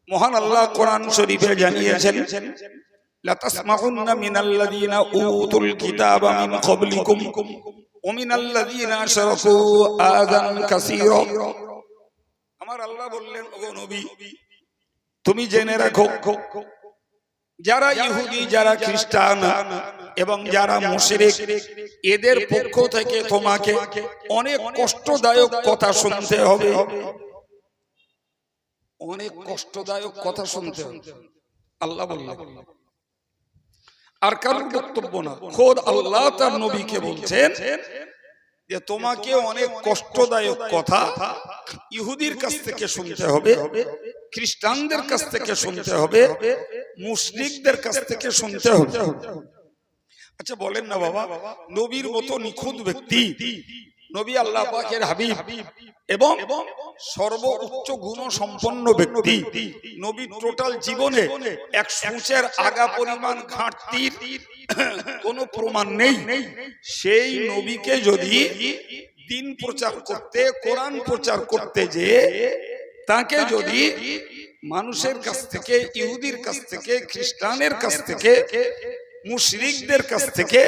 মহান আল্লাহ কোরআন শরীফে জানিয়েছেন, লা তাসমাউন্না মিনাল্লাযীনা উতুল কিতাবা মিন ক্বাবলিকুম ওয়া মিনাল্লাযীনা আশরাকু আযান কাসীরা। আমার আল্লাহ বললেন, ওগো নবী তুমি জেনে রাখো, যারা ইহুদি, যারা খ্রিস্টান এবং যারা মুশরিক, এদের পক্ষ থেকে তোমাকে অনেক কষ্টদায়ক কথা শুনতে হবে, অনেক কষ্টদায়ক কথা শুনতে হবে। আল্লাহ বললেন, আর কারোর বক্তব্য না, খোদ আল্লাহ তার নবীকে বলছেন যে তোমাকে অনেক কষ্টদায়ক কথা ইহুদির কাছ থেকে শুনতে হবে, খ্রিস্টানদের কাছ থেকে শুনতে হবে, মুশরিকদের কাছ থেকে শুনতে হবে। আচ্ছা বলেন না বাবা, নবীর মতো নিখুঁত ব্যক্তি, নবী আল্লাহ পাকের হাবিব এবং সর্বোচ্চ গুণ সম্পন্ন ব্যক্তি, নবীর টোটাল জীবনে এক সূচের আগা পরিমাণ ঘাটতির কোনো প্রমাণ নেই। সেই নবীকে যদি দিন প্রচার করতে, কোরআন প্রচার করতে যে তাকে যদি মানুষের কাছ থেকে, ইহুদির কাছ থেকে, খ্রিস্টানের কাছ থেকে, মুশরিকদের কাছ থেকে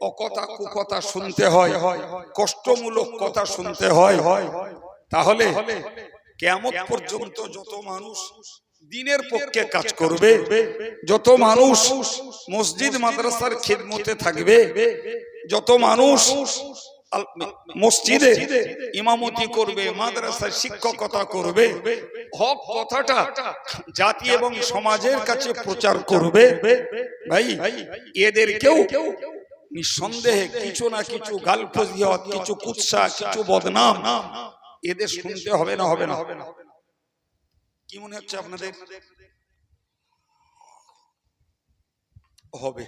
অকথা কুকথা শুনতে হয়, কষ্টমূলক কথা শুনতে হয়, তাহলে কিয়ামত পর্যন্ত যত মানুষ দ্বীনের পক্ষে কাজ করবে, যত মানুষ মসজিদ মাদ্রাসার খিদমতে থাকবে, যত মানুষ মসজিদে ইমামতি করবে, মাদ্রাসায় শিক্ষকতা করবে, হক কথাটা জাতি এবং সমাজের কাছে প্রচার করবে, ভাই এদেরকেও নিঃসন্দেহে কিছু না কিছু গাল ফজিয়ত, কিছু কুৎসা, কিছু বদনাম এদের শুনতে হবে না? হবে না? কি মনে হচ্ছে আপনাদের? হবে।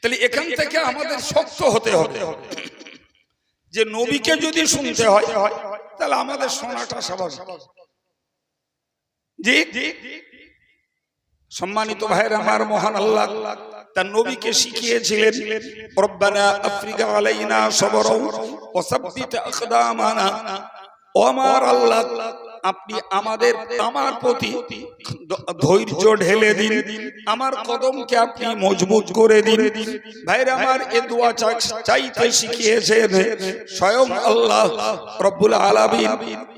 তাহলে এখান থেকে আমাদের শক্ত হতে হবে যে নবীকে যদি শুনতে হয় তাহলে আমাদের শোনাটা স্বাভাবিক। জি সম্মানিত ভাইরা আমার, মহান আল্লাহ তার নবীকে শিখিয়েছিলেন, রব্বানা আফরিগ আলাইনা সবরা ওয়া সাব্বিত আকদামানা। ও আমার আল্লাহ, আপনি আমাদের, আমার প্রতি ধৈর্য ঢেলে দিন, আমার কদমকে আপনি মজবুত করে দিন। ভাইরা আমার, এ দোয়া চাইতে শিখিয়েছেন স্বয়ং আল্লাহ রব্বুল আলামিন।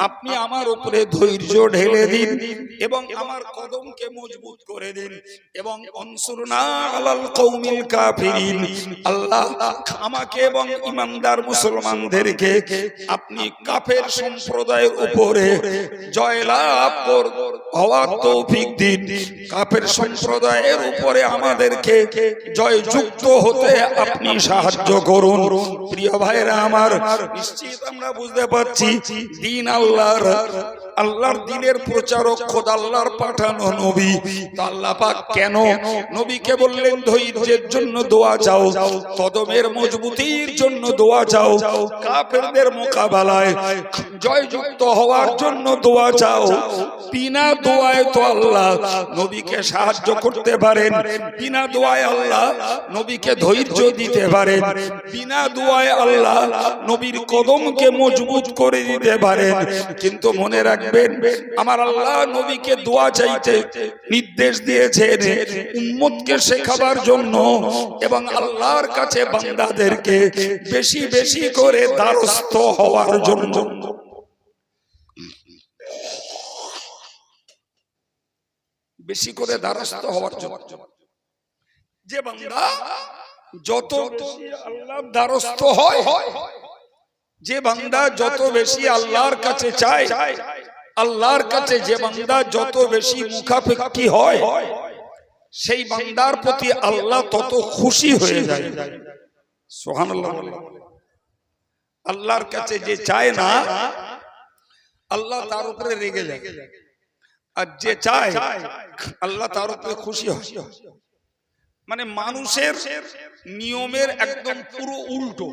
আপনি আমার উপরে ধৈর্য ঢেলে দিন এবং আমার কদমকে মজবুত করে দিন এবং আনসুরনা আলাল কওমিল কাফিরিন। আল্লাহ আমাকে এবং ঈমানদার মুসলমানদেরকে আপনি কাফের সম্প্রদায়ের উপরে জয়লাভ হওয়ার তৌফিক দিন। কাফের সম্প্রদায়ের উপরে আমাদেরকে জয়যুক্ত হতে আপনি সাহায্য করুন। প্রিয় ভাইরা আমার, নিশ্চিত আমরা বুঝতে পারছি দিন আল্লাহর, আল্লাহর দ্বীনের প্রচারক খোদা আল্লাহর পাঠানো নবী। তো আল্লাহ পাক কেন নবীকে বললেন ধৈর্যের জন্য দোয়া চাও, কদমের মজবুতির জন্য দোয়া চাও, কাফেরদের মোকাবেলায় জয়যুক্ত হওয়ার জন্য দোয়া চাও। বিনা দোয়ায় তো আল্লাহ নবীকে সাহায্য করতে পারেন, বিনা দোয়ায় আল্লাহ নবীকে ধৈর্য দিতে পারেন, বিনা দোয়ায় আল্লাহ নবীর কদমকে মজবুত করে দিতে পারেন। কিন্তু মনে রাখবেন, আমার আল্লাহ নবীকে দোয়া চাইতে নির্দেশ দিয়েছেন উম্মতকে শেখাবার জন্য এবং আল্লাহর কাছে বান্দাদেরকে বেশি বেশি করে দ্বারস্থ হওয়ার জন্য। বেশি করে দ্বারস্থ হওয়ার জন্য। যে বান্দা যত আল্লাহর দ্বারস্থ হয়, যে বান্দা যত বেশি আল্লাহর কাছে চায়, আল্লাহর কাছে যে বান্দা যত বেশি মুখাপেক্ষী হয়, সেই বান্দার প্রতি আল্লাহ তত খুশি হয়ে যায়। সুবহানাল্লাহ। আল্লাহর কাছে যে চায় না, আল্লাহ তার উপরে রেগে যায়, আর যে চায় আল্লাহ তার উপরে খুশি হয়। মানে মানুষের নিয়মের একদম পুরো উল্টো।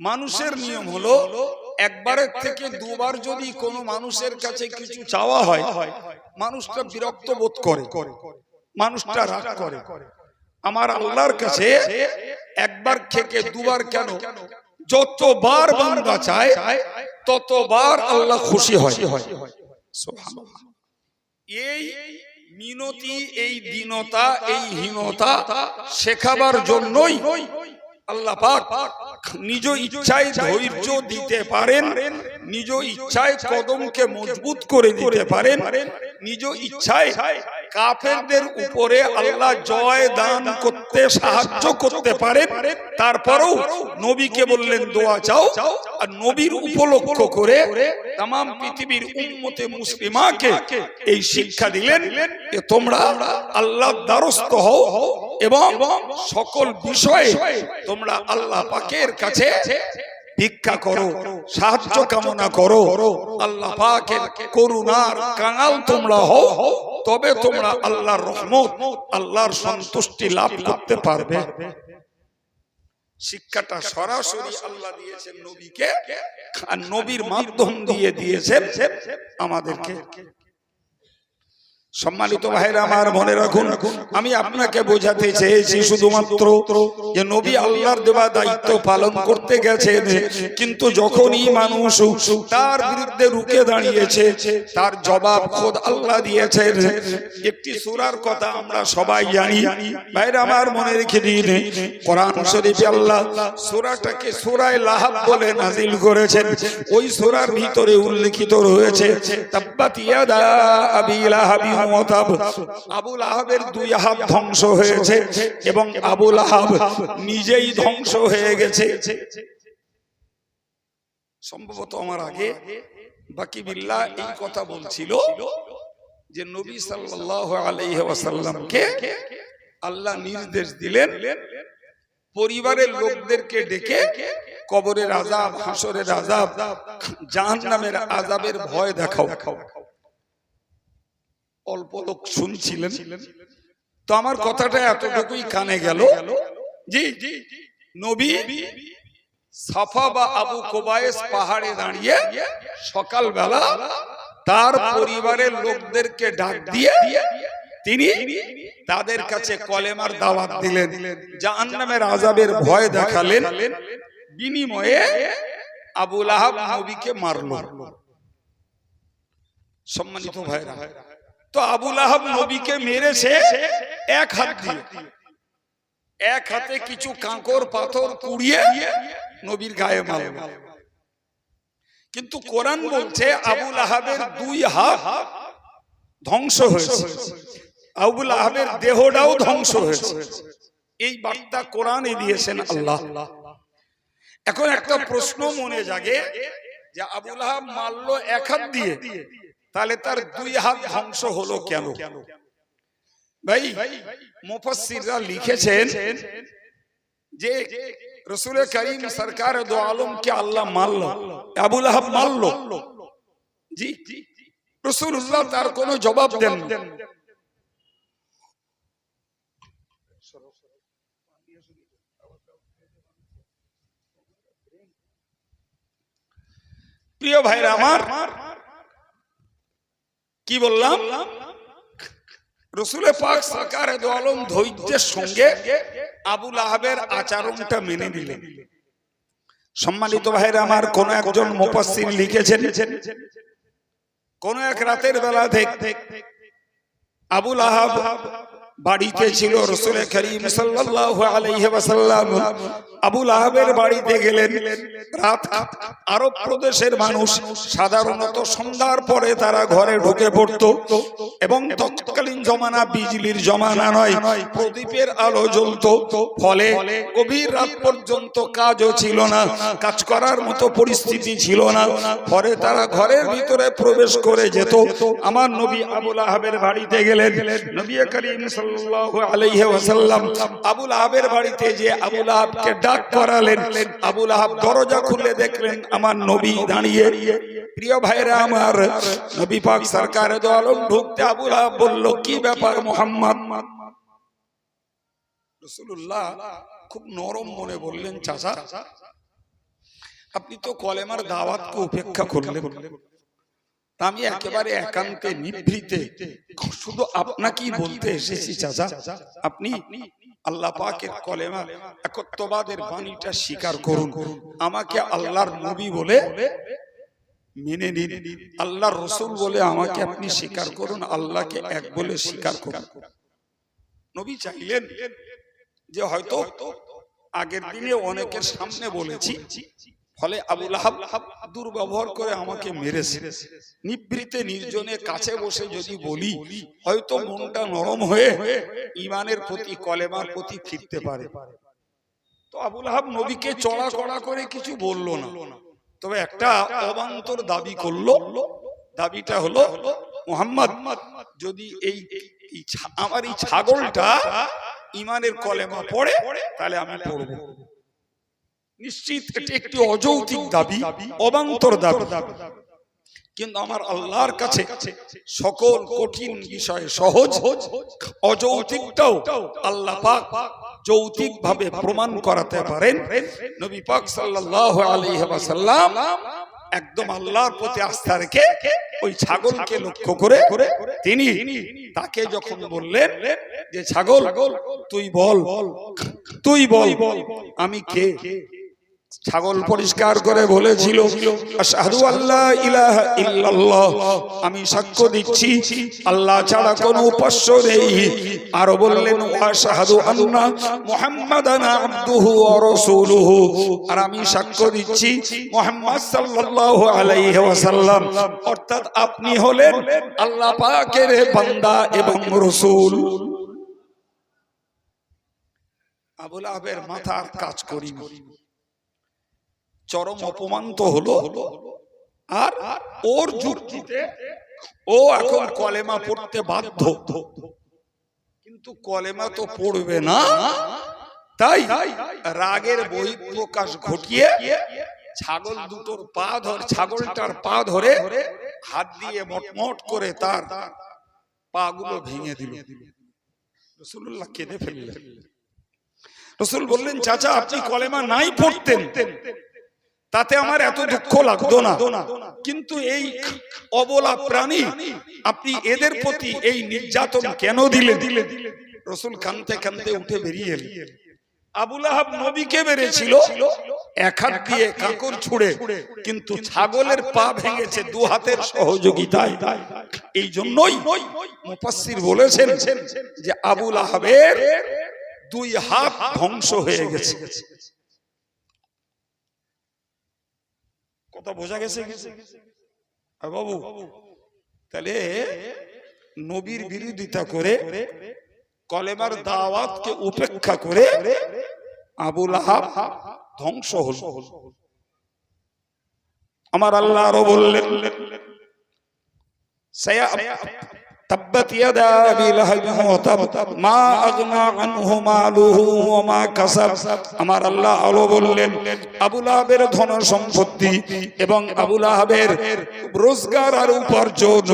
মানুষের নিয়ম হলো একবারের থেকে দুবার যদি কোনো মানুষের কাছে কিছু চাওয়া হয়, মানুষটা বিরক্ত বোধ করে, মানুষটা রাগ করে। আমার আল্লাহর কাছে একবার থেকে দুবার কেন, যতবার বান্দা চায় ততবার আল্লাহ খুশি হয়। সুবহানাল্লাহ। এই মিনতি, এই দীনতা, এই হীনতা শেখাবার জন্যই আল্লাহ পাক নিজ ইচ্ছায় ধৈর্য দিতে পারেন, নিজ ইচ্ছায় কদমকে মজবুত করে দিতে পারেন, নিজ ইচ্ছায় কাফেরদের উপরে আল্লাহ জয় দান করতে সাহায্য করতে পারেন। তারপরেও নবীকে বললেন দোয়া চাও, আর নবীর উপলক্ষ করে তাম পৃথিবীর উম্মতে মুসলিমাকে এই শিক্ষা দিলেন যে তোমরা আল্লাহর দ্বারস্থ হও এবং সকল বিষয়ে তোমরা আল্লাহ পাকের কাছে ভিক্ষা করো, সাহায্য কামনা করো, আল্লাহ পাকের করুণার কাঙাল তোমরা হও, তবে তোমরা আল্লাহর রহমত, আল্লাহর সন্তুষ্টি লাভ করতে পারবে। শিক্ষাটা সরাসরি আল্লাহ দিয়েছেন নবীকে, আর নবীর মাধ্যম দিয়ে দিয়েছেন আমাদেরকে। সম্মানিত ভাইরা আমার, মনে রাখুন, আমি আপনাকে বোঝাতে চেয়েছি শুধুমাত্র যে নবী আল্লাহর দেওয়া দায়িত্ব পালন করতে গেছেন, কিন্তু যখনই মানুষ তার বিরুদ্ধে রুখে দাঁড়িয়েছে তার জবাব খোদ আল্লাহ দিয়েছেন। একটি সূরার কথা আমরা সবাই জানি, ভাইরা আমার মনে রেখে দিন, কোরআন শরীফে আল্লাহ সূরাটাকে সূরা লাহাব বলে নাযিল করেছেন। ওই সূরার ভিতরে উল্লেখিত রয়েছে তাব্বাত ইয়াদা আবি লাহাব, আবু লাহাবের দুই হাত ধ্বংস হয়েছে এবং আবু লাহাব নিজেই ধ্বংস হয়ে গেছে। সম্ভবত আমার আগে বাকি বিল্লাহ এই কথা বলছিল যে নবী সাল্লাল্লাহু আলাইহি ওয়াসাল্লামকে আল্লাহ নির্দেশ দিলেন পরিবারের লোকদেরকে ডেকে কবরের আযাব, হাসরের আযাব, জাহান্নামের আযাবের ভয় দেখাও। অল্প লোক শুনছিলেন, তো আমার কথাটা এতটুকুই কানে গেল। জি, নবী সাফা বা আবু কুবাইস পাহাড়ে দাঁড়িয়ে সকালবেলা তার পরিবারের লোকদেরকে ডাক দিয়ে তিনি তাদের কাছে কলেমার দাওয়াত দিলেন, জাহান্নামের আযাবের ভয় দেখালেন। বিনিময়ে আবু লাহাব নবীকে মারল। সম্মানিত ভাইরা, তো আবু লাহাব নবীকে মেরেছে এক হাত দিয়ে, এক হাতে কিছু কাঁকর পাথর কুড়িয়ে নবীর গায়ে মারল। কিন্তু কোরআন বলছে আবু লাহাবের দুই হাত ধ্বংস হয়েছে, আবু লাহাবের দেহটাও ধ্বংস হয়েছে। এই বার্তা কোরআনে দিয়েছেন আল্লাহ। এখন একটা প্রশ্ন মনে জাগে যে আবু লাহাব মারলো এক হাত দিয়ে, তাহলে তার দুই হাত ধ্বংস হলো কেন? ভাই, মুফাসসিররা লিখেছেন যে রাসূল করিম সরকার দো আলমকে আল্লাহ মারল, আবু লাহাব মারল। জি, রাসূলুল্লাহ তার কোনো জবাব দেন। প্রিয় ভাইরা আমার, কি বললাম, রাসূল পাক সরকার দো আলম ধৈর্যের সঙ্গে আবু লাহাবের আচরণটা মেনে নিলেন। সম্মানিত ভাইরা আমার, কোন একজন মুফাসসির লিখেছেন কোন এক রাতের বেলা আবু লাহাব বাড়িতে ছিল, রাসূল করিম সাল্লাল্লাহু আলাইহি ওয়াসাল্লাম আবু লাহাবের বাড়িতে গেলেন। রাত, আরব প্রদেশের মানুষ সাধারণত সন্ধ্যার পরে তারা ঘরে ঢুকে পড়তো এবং তৎকালীন জমানা বিজলির জমানা নয়, প্রদীপের আলো জ্বলতো, ফলে গভীর রাত পর্যন্ত কাজও ছিল না, কাজ করার মতো পরিস্থিতি ছিল না। পরে তারা ঘরের ভিতরে প্রবেশ করে যেত। আমার নবী আবু লাহাবের বাড়িতে গেলেন। নবী করিম সাল্লাল্লাহু আলাইহি ওয়াসাল্লাম আবু লাহাবের বাড়িতে যে আবু লাহাবকে ডাক করালেন। আবু লাহাব দরজা খুলে দেখলেন আমার নবী দাঁড়িয়ে। প্রিয় ভাইরা আমার, নবী পাক সরকার দো আলম ঢুকতে আবু লাহাব বলল, কি ব্যাপার মুহাম্মদ? রাসূলুল্লাহ খুব নরম মনে বললেন, চাচা আপনি তো কলেমার দাওয়াতকে উপেক্ষা করলেন, আমি একেবারে একান্তে নিভৃতে শুধু আপনাকেই বলতে এসেছি চাচা, আপনি আল্লাহ পাকের কলেমা একত্ববাদের বাণীটা স্বীকার করুন, আমাকে আল্লাহর নবী বলে মেনে নিন, আল্লাহর রসুল বলে আমাকে আপনি স্বীকার করুন, আল্লাহকে এক বলে স্বীকার করুন। নবী চাইলেন যে হয়তো আগের দিনে অনেকের সামনে বলেছি, ফলে আবু লাহাব দুর্ব্যবহার করে আমাকে মেরেছে, নিবৃতে নির্জনে কাছে বসে যদি বলি হয়তো মনটা নরম হয়ে ঈমানের প্রতি কলেমার প্রতি ফিরতে পারে। তো আবু লাহাব নবীকে চড়া কড়া করে কিছু বলল না, তবে একটা অবান্তর দাবি করলো। দাবিটা হলো, মুহাম্মদ যদি আমার এই ছাগলটা ঈমানের কলেমা পড়ে তাহলে আমি পড়ব। নিশ্চিত এটি একটি অযৌক্তিক দাবি, অবান্তর দাবি, কিন্তু আমার আল্লাহর কাছে সকল কঠিন বিষয় সহজ। অযৌক্তিকটাও আল্লাহ পাক যৌক্তিক ভাবে প্রমাণ করাতে পারেন। নবী পাক সাল্লাল্লাহু আলাইহি ওয়াসাল্লাম একদম আল্লাহর প্রতি আস্থা রেখে ওই ছাগলকে লক্ষ্য করে তিনি তাকে যখন বললেন যে ছাগল তুই বল আমি কে, ছাগল পরিষ্কার করে বলেছিল আশহাদু আল্লা ইলাহা ইল্লাল্লাহ, আমি সাক্ষ্য দিচ্ছি আল্লাহ ছাড়া কোনো উপাস্য নেই। আর বললেন আশহাদু আন্না মুহাম্মাদান আবদুহু ওয়া রাসূলুহু, আর আমি সাক্ষ্য দিচ্ছি মুহাম্মদ সাল্লাল্লাহু আলাইহি ওয়াসাল্লাম অর্থাৎ আপনি হলেন আল্লাহ পাকের বান্দা এবং রাসূল। আবু লাহাবের মাথার কাজ করিনি, চরম অপমান তো হলো, আর ওর যুক্তিতে ও এখন কলেমা পড়তে বাধ্য, কিন্তু কলেমা তো পড়বে না, তাই রাগের বহিঃপ্রকাশ ঘটিয়ে ছাগল দুটোর পা ধরে, ছাগলটার পা ধরে হাত দিয়ে মটমট করে তার পা গুলো ভেঙে দিল। রাসূলুল্লাহ কেঁদে ফেললেন। রাসূল বললেন চাচা আপনি কলেমা নাই পড়তেন তাতে আমার এত দুঃখ লাগতো না, কিন্তু এই অবলা প্রাণী আপনি এদের প্রতি এই নির্যাতন কেন দিলেন? রাসূল কাঁদতে কাঁদতে উঠে বেরিয়ে এলেন। আবু লাহাব নবীকে মেরেছিল এক হাত দিয়ে কাঁকর ছুঁড়ে, কিন্তু ছাগলের পা ভেঙেছে দু হাতের সহযোগিতায়। এই জন্যই মুফাসসির বলেছেন যে আবু লাহাবের দুই হাত ধ্বংস হয়ে গেছে। কথা বোঝা গেছে বাবু? তাহলে নবীর বিরোধিতা করে কলেমার দাওয়াতকে উপেক্ষা করে আবু লাহাব ধ্বংস হল। আমার আল্লাহ আরো বললেন تبت يدا أبي لهب وتب ما أغنى عنه ماله وما كسب। আমার আল্লাহ আলো বললেন আবু লাহাবের ধন সম্পত্তি এবং আবু লাহাবের রোজগার আর উপার্জন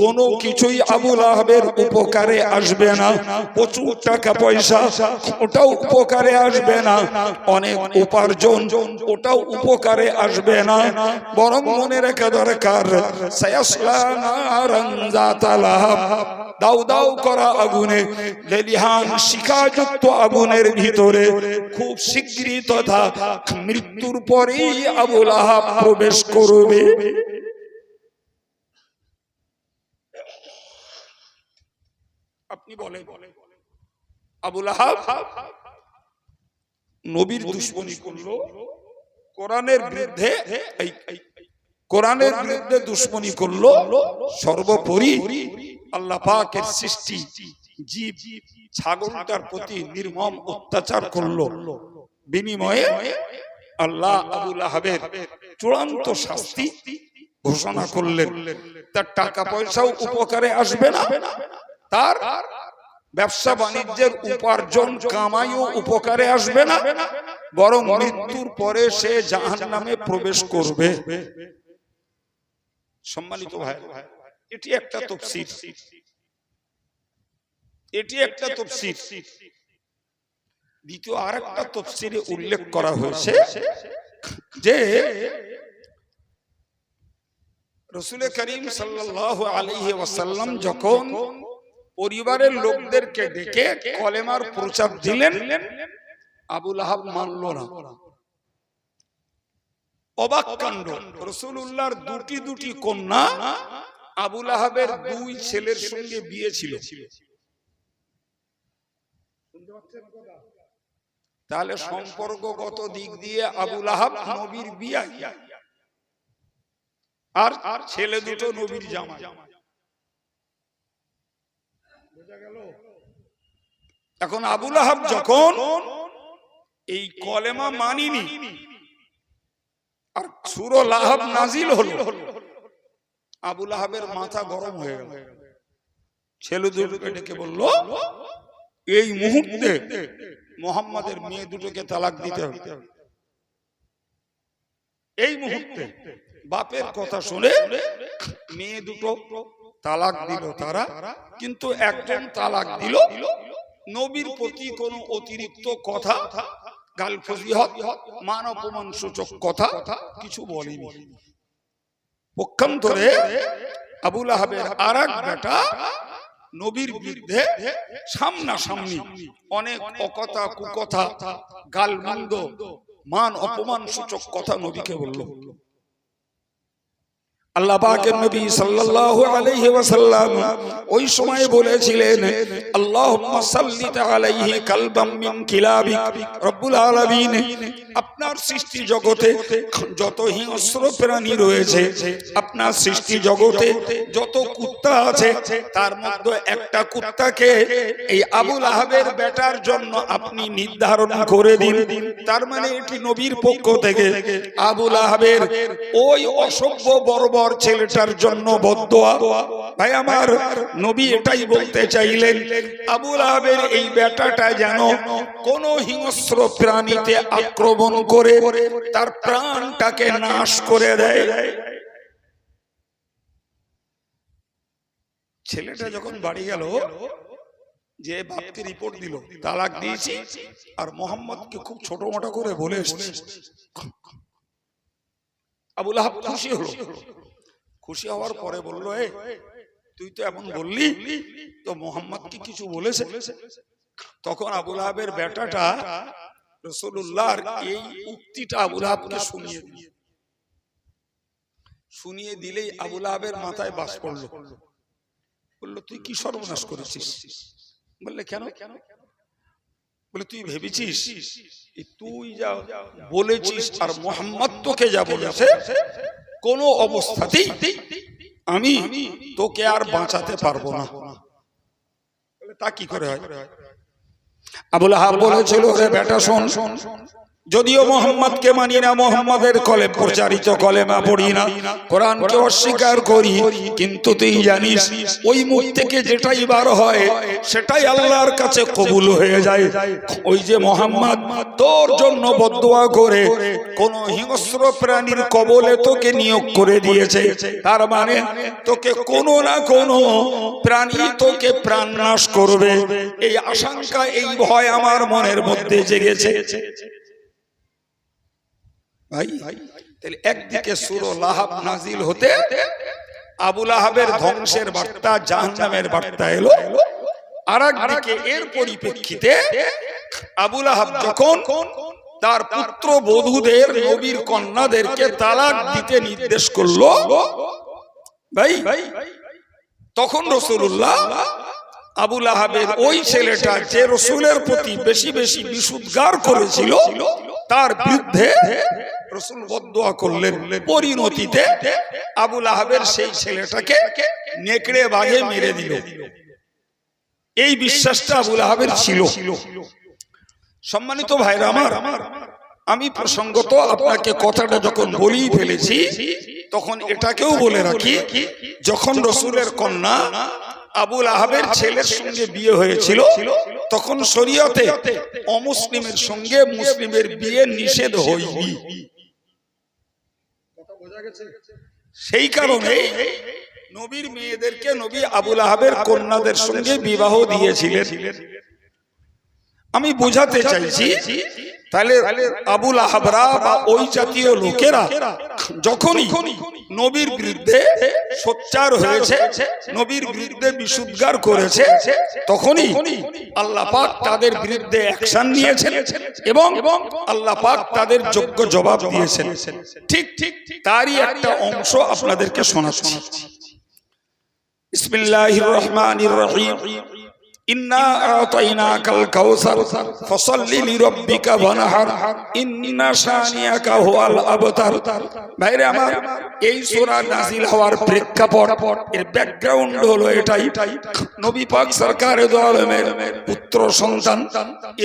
কোনো কিছুই আবু লাহাবের উপকারে আসবে না। প্রচুর টাকা পয়সা ওটাও উপকারে আসবে না, অনেক উপার্জন ওটাও উপকারে আসবে না, বরং মনে রাখা দরকার সায়াসলা নারান যাতা লাহাব, দাউ দাউ করা আগুনে, লেলিহান শিখাযুক্ত আগুনের ভিতরে খুব শীঘ্রই তথা মৃত্যুর পরেই আবু লাহাব প্রবেশ করবে। আপনি বলেন আবু লাহাব নবীর দুশমনি করলো, কোরআনের বিরুদ্ধে দুশমনি করলো, সর্বোপরি আল্লাহ পাকের সৃষ্টি জীব ছাগলটার প্রতি নির্মম অত্যাচার করলো। বিনিময়ে আল্লাহ আবু লাহাবের চূড়ান্ত শাস্তি ঘোষণা করলেন। তার টাকা পয়সাও উপকারে আসবে না, তার ব্যবসা বাণিজ্যের উপার্জন কামাইও উপকারে আসবে না, বরং মৃত্যুর পরে সে জাহান্নামে প্রবেশ করবে। সম্মানিত ভাই, এটি একটা তাফসীর, দ্বিতীয় আরেকটা তাফসীরে উল্লেখ করা হয়েছে যে রাসূল করিম সাল্লাল্লাহু আলাইহি ওয়াসাল্লাম যখন পরিবারের লোকদেরকে ডেকে কলেমার প্রচার দিলেন। আবু লাহাব মানল না। অবাক কাণ্ড, রাসূলুল্লাহর দুটি কন্যা, আবু লাহাবের 2 ছেলের সঙ্গে বিয়ে ছিল। তাহলে সম্পর্কগত দিক দিয়ে আবু লাহাব নবীর বিয়াই, আর ছেলে দুটো নবীর জামাই। এখন আবু লাহাব যখন এই কলেমা মানিনি আর সূরা লাহাব নাজিল হলো, আবু লাহাবের মাথা গরম হয়ে গেল। ছেলে দুটোকে ডেকে বলল, এই মুহূর্তে মুহাম্মাদের মেয়ে দুটোকে তালাক দিতে হবে। এই মুহূর্তে বাপের কথা শুনে মেয়ে দুটো তালাক দিল তারা, কিন্তু একজন তালাক দিল নবীর প্রতি কোনো অতিরিক্ত কথা, গাল ফজিহত, মান অপমান সূচক কথা কিছু বলেনি। পক্ষান্তরে আবু লাহাবের আরেক বেটা নবীর বিরুদ্ধে সামনাসামনি অনেক অকথা, কুকথা, গালমন্দ, মান অপমান সূচক কথা নবীকে বলল। আল্লাহ পাকের নবী সাল্লাল্লাহু আলাইহি ওয়াসাল্লাম ওই সময় বলেছিলেন, আল্লাহুম্মা সাল্লিত আলাইহি কালবাম মিন কিলাবিক। রব্বুল আলামিন আপনার সৃষ্টি জগতে যত হিংস্র প্রাণী রয়েছে, আপনার সৃষ্টি জগতে যত কুত্তা আছে, তার মধ্যে একটা কুত্তাকে এই আবু লাহাবের বেটার জন্য আপনি নির্ধারণ করে দিন। তার মানে এটি নবীর পক্ষ থেকে আবু লাহাবের ওই অসভ্য বর্বর ছেলেটার জন্য বদদোয়া। ভাই আমার, নবী এটাই বলতে চাইলেন, আবু লাহাবের এই বেটাটা যেন কোন হিংস্র প্রাণীতে আক্রমণ করে তার প্রাণটাকে নাশ করে দেয়। ছেলেটা যখন বাড়ি গেল, যে বাপকে রিপোর্ট দিল তালাক দিয়েছি, আর মোহাম্মদকে খুব ছোট মোটো করে বলে এসেছে। আবু লাহাব খুশি হলো। খুশি হওয়ার পরে বললো, তুই তো এমন বললি, তো মোহাম্মদ কি কিছু বলেছে? তখন আবু লাহাবের বেটাটা রাসূলুল্লাহর এই উক্তিটা আবু লাহাবকে শুনিয়ে দিলেই আবু লাহাবের মাথায় বাস পড়লো। বললো, তুই কি সর্বনাশ করেছিস? বললে, কেন? বলে, তুই ভেবেছিস তুই যা বলেছিস আর মোহাম্মদ তোকে যা বলেছে, কোন অবস্থাতেই আমি তোকে আর বাঁচাতে পারবো না। তা কি করে হয়? আবু লাহাব বলেছিল, রে বেটা শোন, যদিও মোহাম্মদকে মানি না, মোহাম্মদের কলেম প্রচারিত কলেমা পড়ি না, কোরআনকে অস্বীকার করি, কিন্তু তুই জানিস ওই মুখ থেকে যেটাই বার হয় সেটাই আল্লাহর কাছে কবুল হয়ে যায়। ওই যে মোহাম্মদ তোর জন্য বদদোয়া করে কোন হিংস্র প্রাণীর কবলে তোকে নিয়োগ করে দিয়েছে, তার মানে তোকে কোনো না কোনো প্রাণী তোকে প্রাণ নাশ করবে, এই আশঙ্কা, এই ভয় আমার মনের মধ্যে জেগেছে। ভাই, তাহলে একদিকে সূরা লাহাব নাজিল হতে আবু লাহাবের ধ্বংসের বার্তা, জাহান্নামের বার্তা এলো, আর একদিকে এর পরিপ্রেক্ষিতে আবু লাহাব যখন তার পুত্র বধূদের, নবীর কন্যাদেরকে তালাক দিতে নির্দেশ করলো, ভাই তখন রাসূলুল্লাহ আবু লাহাবের ওই ছেলেটা যে রাসূলের প্রতি বেশি বেশি বিশুদ্ধার করেছিল, তার বিরুদ্ধে রাসূল বদদোয়া করলেন। পরিণতিতে আবু লাহাবের সেই ছেলেটাকে নেকড়ে বাঘে মেরে দিল। এই বিশ্বাসটা আবু লাহাবের ছিল। সম্মানিত ভাইরা আমার, আমি প্রসঙ্গত আপনাকে কথাটা যখন বলেই ফেলেছি, তখন এটাকেও বলে রাখি, যখন রাসূলের কন্যা আবু লাহাবের ছেলের সঙ্গে বিয়ে হয়েছিল, তখন শরীয়তে অমুসলিমের সঙ্গে মুসলিমের বিয়ে নিষেধ হয়নি। সেই কারণে নবীর মেয়েদেরকে নবী আবু লাহাবের কন্যাদের সঙ্গে বিবাহ দিয়েছিলেন। আমি বোঝাতে চাইছি তাহলে আবুল আহাবরা বা ওই জাতীয় লোকেরা যখনই নবীর বিরুদ্ধে সোচ্চার হয়েছে, নবীর বিরুদ্ধে বিশুদ্ধার করেছে, তখনই আল্লাহ পাক তাদের বিরুদ্ধে অ্যাকশন নিয়েছেন এবং আল্লাহ পাক তাদের যোগ্য জবাব দিয়েছেন। ঠিক ঠিক তারই একটা অংশ আপনাদেরকে শোনাচ্ছি। বিসমিল্লাহির রহমানির রহিম। ইন্না আতাইনাকাল কাউসার ফাসাল্লি লিরাব্বিকা ওয়ানহার ইন্না শানিয়াকা হুয়াল আবতার। ভাইরে আমার, এই সূরা নাযিল হওয়ার প্রেক্ষাপট, এর ব্যাকগ্রাউন্ড হলো এটাই। নবী পাক সরকারে দো আলমের পুত্র সন্তান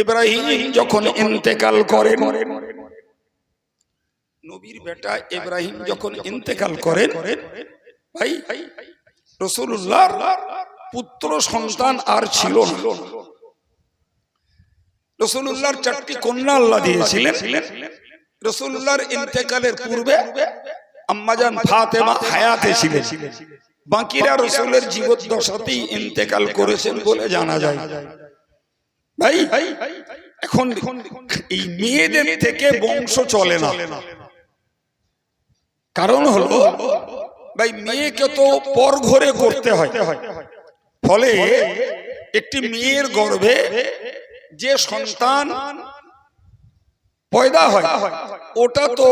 ইব্রাহিম যখন ইন্তেকাল করেন, নবীর বেটা ইব্রাহিম যখন ইন্তেকাল করেন, ভাই রাসূলুল্লাহর পুত্র সন্তান আর ছিল না। রাসূলুল্লাহর 4টি কন্যা আল্লাহ দিয়েছিলেন। রাসূলুল্লাহর ইন্তেকালের পূর্বে আম্মাজান ফাতেমা হায়াতে ছিলেন, বাকিরা রাসূলের জীবদ্দশাতেই ইন্তেকাল করেছেন বলে জানা যায়। ভাই এখন এই মেয়েদের থেকে বংশ চলে না। কারণ হলো ভাই মেয়েকে তো পর ঘরে করতে হয়, ফলে একটি মেয়ের গর্ভে যে সন্তান পয়দা হয় ওটা তো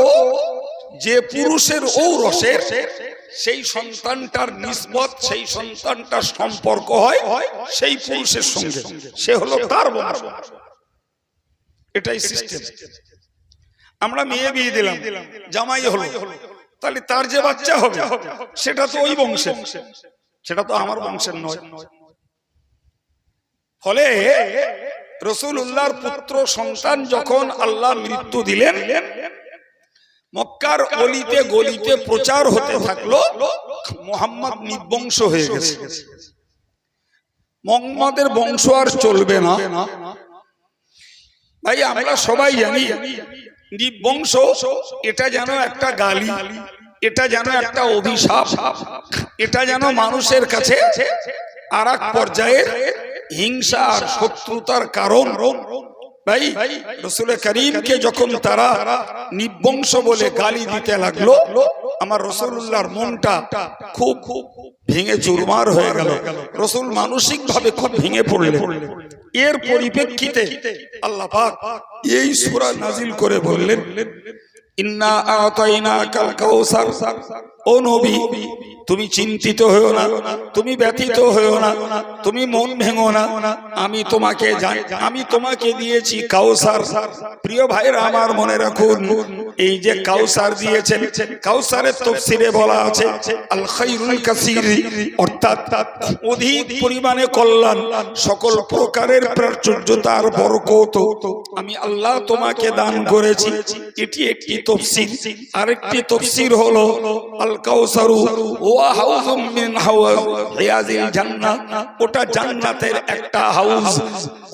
যে পুরুষের ঔরসের, সেই সন্তানটার নিসবত, সেই সন্তানটার সম্পর্ক হয় সেই পুরুষের সঙ্গে, সে হলো তার বংশ। এটাই সিস্টেম। আমরা মেয়ে বিয়ে দিলাম, জামাই হলো, তাহলে তার যে বাচ্চা হবে সেটা তো ওই বংশের, সেটা তো আমার বংশের নয়। ফলে রাসূলুল্লাহর পুত্র সন্তান যখন আল্লাহ মৃত্যু দিলেন, মক্কার অলিতে গলিতে প্রচার হতে থাকলো মুহাম্মদ নিবংশ হয়ে গেছে, মুহাম্মাদের বংশ আর চলবে না। ভাই আমরা সবাই জানি নিবংশ এটা যেন একটা গালি, এটা যেন একটা অভিশাপ, এটা যেন মানুষের কাছে আরেক পর্যায়ের হিংসা আর শত্রুতার কারণ। ভাই রাসূল করিমকে যখন তারা নিবংশ বলে গালি দিতে লাগলো, আমার রাসূলুল্লাহর মনটা খুব ভেঙে চুরমার হয়ে গেল। রাসূল মানসিক ভাবে খুব ভেঙে পড়লেন। এর পরিপ্রেক্ষিতে আল্লাহ পাক এই সূরা নাজিল করে বললেন, ইন্না আতাইনাকাল কাউসার। ও নবী, তুমি চিন্তিত হও না, তুমি ব্যথিত হও না, তুমি মন ভেঙো না, আমি তোমাকে দিয়েছি কাউসার। প্রিয় ভাইরা আমার, মনে রাখুন এই যে কাউসার দিয়েছেন, কাউসারের তাফসীরে বলা আছে আল খায়রুল কাসীর, অর্থাৎ অধিক পরিমাণে কল্যাণ, সকল প্রকারের প্রাচুর্যতার বরকত আমি আল্লাহ তোমাকে দান করেছি। এটি একটি তাফসীর। আরেকটি তাফসীর হলো আল কাউসারু ওয়া হাউজুম মিন হাওয়াজিল জান্নাহ, ওটা জান্নাতের একটা হাউজ।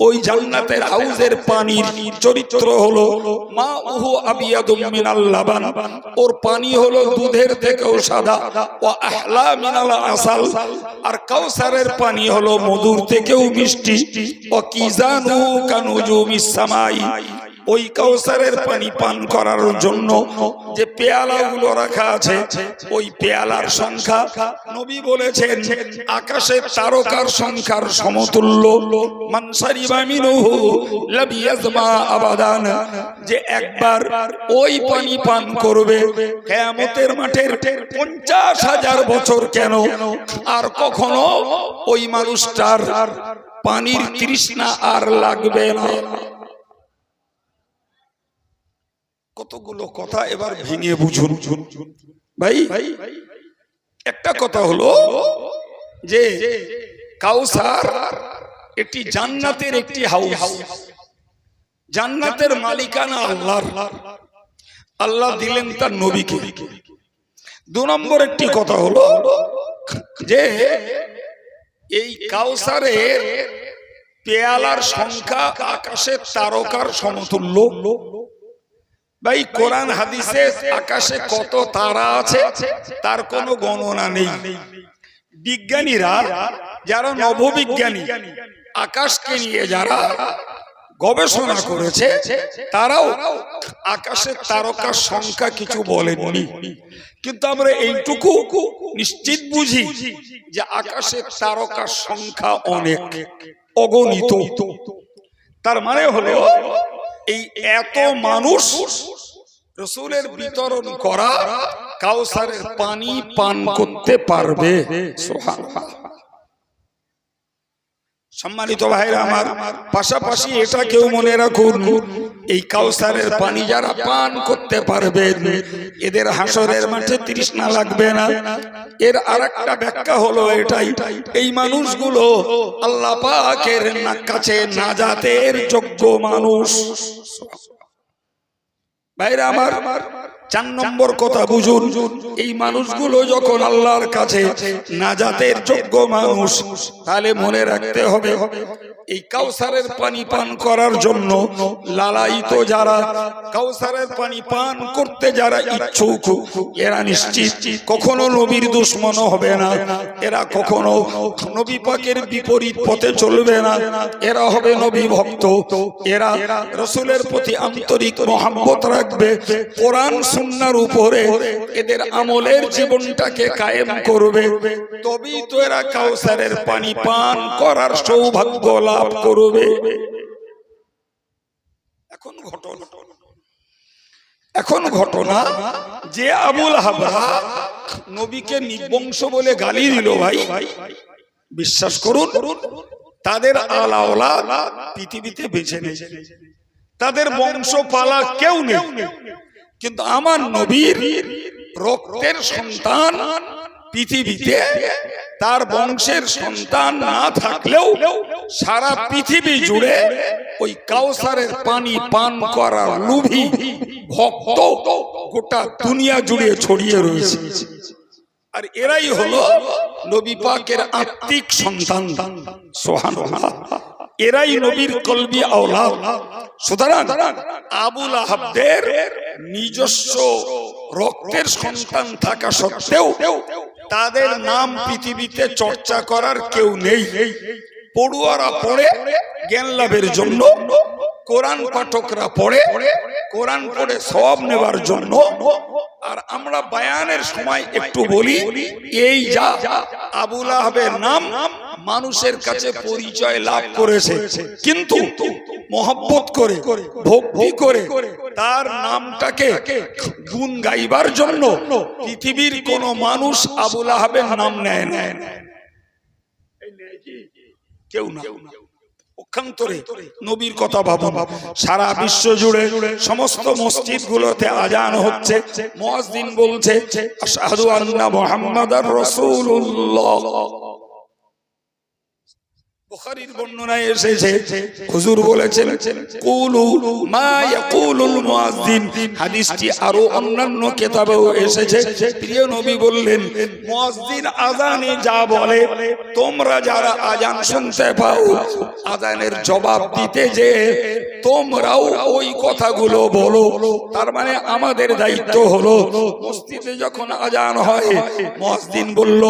ওই জান্নাতের হাউজের পানির চরিত্র হলো মাউহু আবিয়াদুম মিনাল লাবান, ওর পানি হলো দুধের থেকেও সাদা, ওয়া আহলা মিনাল আসাল, আর কাউসারের পানি হলো মধুর থেকেও মিষ্টি, ওয়া কিজানু কানুজুমিস সামাই। ওই কাউসারের পানি পান করার জন্য যে পেয়ালাগুলো রাখা আছে, ওই পেয়ালার সংখ্যা নবী বলেছেন আকাশের তারকার সংখ্যার সমতুল্য। মান শারিবা মিনহু লাম ইয়াজমা আবাদান, যে একবার ওই পানি পান করবে কিয়ামতের মাঠের 50,000 বছর কেন আর কখনো ওই মানুষটার পানির তৃষ্ণা আর লাগবে না। কতগুলো কথা এবার ভেঙে বুঝুন। ভাই একটা কথা হলো যে কাউসার একটি জান্নাতের একটি হাউস, জান্নাতের মালিকানা আল্লাহর, আল্লাহ দিলেন তার নবীকে। 2 নম্বর একটি কথা হলো যে এই কাউসারের পেয়ালার সংখ্যা আকাশের তারকার সমতুল্য। ভাই কোরআন হাদিসে আকাশে কত তারা আছে তার কোনো গণনা নেই। বিজ্ঞানীরা যারা নববিজ্ঞানী, আকাশকে নিয়ে যারা গবেষণা করেছে, তারাও আকাশের তারকার সংখ্যা কিছু বলেননি। কিন্তু আমরা এইটুকু নিশ্চিত বুঝি যে আকাশের তারকার সংখ্যা অনেক, অগণিত। তার মানে হলো এই এত মানুষ রাসূলের বিতরণ করা কাউসারের পানি পান করতে পারবে। সুবহানাল্লাহ। সম্মানিত ভাইরা আমার, পাশাপাশি এটা কেউ মনে রাখুন, এই কাউসারের পানি যারা পান করতে পারবেন এদের হাসরের মাঠে তৃষ্ণা লাগবে না। এর আরেকটা ব্যাখ্যা হলো এটাই, এই মানুষগুলো আল্লাহ পাকের কাছে নাজাতের যোগ্য মানুষ। ভাইরা আমার, 4 নম্বর কথা বুঝুন, এই মানুষগুলো যখন আল্লাহর কাছে নাজাতের যোগ্য মানুষ, তাহলে মনে রাখতে হবে এই কাউসারের পানি পান করার জন্য লালায়িত যারা, কাউসারের পানি পান করতে যারা ইচ্ছুক, এরা নিশ্চিত কখনো নবীর দুশমন হবে না, এরা কখনো নবী পাকের বিপরীত পথে চলবে না, এরা হবে নবী ভক্ত, এরা রাসূলের প্রতি আন্তরিক মহব্বত রাখবে, কোরআন সুন্নাহর উপরে এদের আমলের জীবনটাকে কায়েম করবে, তবেই তো এরা কাউসারের পানি পান করার সৌভাগ্য লাভ করবে। এখন ঘটনা যে আবুল হাবরা নবীকে নির্বংশ বলে গালি দিল, ভাই বিশ্বাস করুন তাদের আলাওলাদ পৃথিবীতে বেঁচে নেই, তাদের বংশ পালা কেউ নেই। কিন্তু আমার নবীর রক্তের সন্তান পৃথিবীতে, তার বংশের সন্তান না থাকলেও সারা পৃথিবী জুড়ে ওই কাউসারের পানি পান করার লোভী ভক্ত গোটা দুনিয়া জুড়ে ছড়িয়ে রয়েছে। আর এরাই হলো নবী পাকের আত্মিক সন্তান। সুবহানাল্লাহ। এরাই নবীর কলবি আওলাদ। সুতরাং আবুল আহাবদের নিজস্ব রক্তের সন্তান থাকা সত্ত্বেও তাদের নাম পৃথিবীতে চর্চা করার কেউ নেই। পড়ুয়ারা পড়ে জ্ঞান লাভের জন্য, কোরআন পাঠকরা পড়ে কোরআন পড়ে সওয়াব নেবার জন্য। আর আমরা বায়ানের সময় একটু বলি, এই যা আবুল আহাবের নাম মানুষের কাছে পরিচয় লাভ করেছে, কিন্তু মহব্বত করে ভক্তি করে তার নামটাকে গুণ গাইবার জন্য পৃথিবীর কোন মানুষ আবুল আহাবের নাম নেয় না, কেউ না। পক্ষান্তরে নবীর কথা ভাবুন, সারা বিশ্ব জুড়ে সমস্ত মসজিদ গুলোতে আজান হচ্ছে, মুয়াজ্জিন বলছে আশহাদু আন্না মুহাম্মাদার রাসূলুল্লাহ। বুখারীর বর্ণনায় এসেছে হুজুর বলেছেন কুলু মা ইয়াকুলুল মুয়াজ্জিন। হাদিসটি আরো অন্যান্য কিতাবেও এসেছে। প্রিয় নবী বললেন মুয়াজ্জিন আযানে যা বলে তোমরা যারা আযান শুনতে পাও, আযানের জবাব দিতে যে তোমরাও ওই কথাগুলো বলো। তার মানে আমাদের দায়িত্ব হলো মসজিদে যখন আযান হয় মুয়াজ্জিন বলল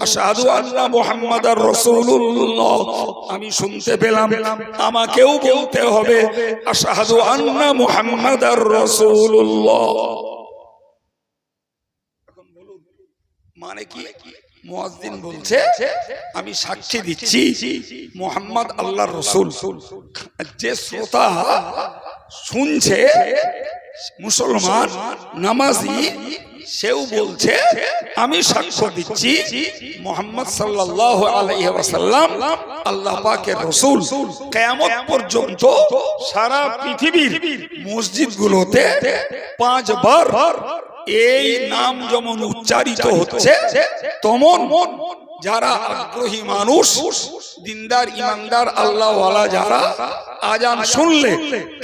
আশহাদু আন্না মুহাম্মাদার রাসূলুল্লাহ, আমি শুনতে পেলাম, আমাকেও বলতে হবে আশহাদু আন্না মুহাম্মাদার রাসূলুল্লাহ। এখন বলুন মানে কি? মুয়াজ্জিন বলছে আমি সাক্ষী দিচ্ছি মুহাম্মদ আল্লাহর রাসূল। যে শ্রোতা শুনছে মুসলমান নামাজি, সেও বলছে আমি সাক্ষ্য দিচ্ছি মুহাম্মদ সাল্লাল্লাহু আলাইহি ওয়াসাল্লাম আল্লাহ পাকের রাসূল। কিয়ামত পর্যন্ত সারা পৃথিবীর মসজিদগুলোতে 5 বার এই নাম যেমন উচ্চারিত হচ্ছে, তেমন যারা আগ্রহী মানুষ, দিনদার ইমানদার আল্লাহওয়ালা যারা আজান শুনলে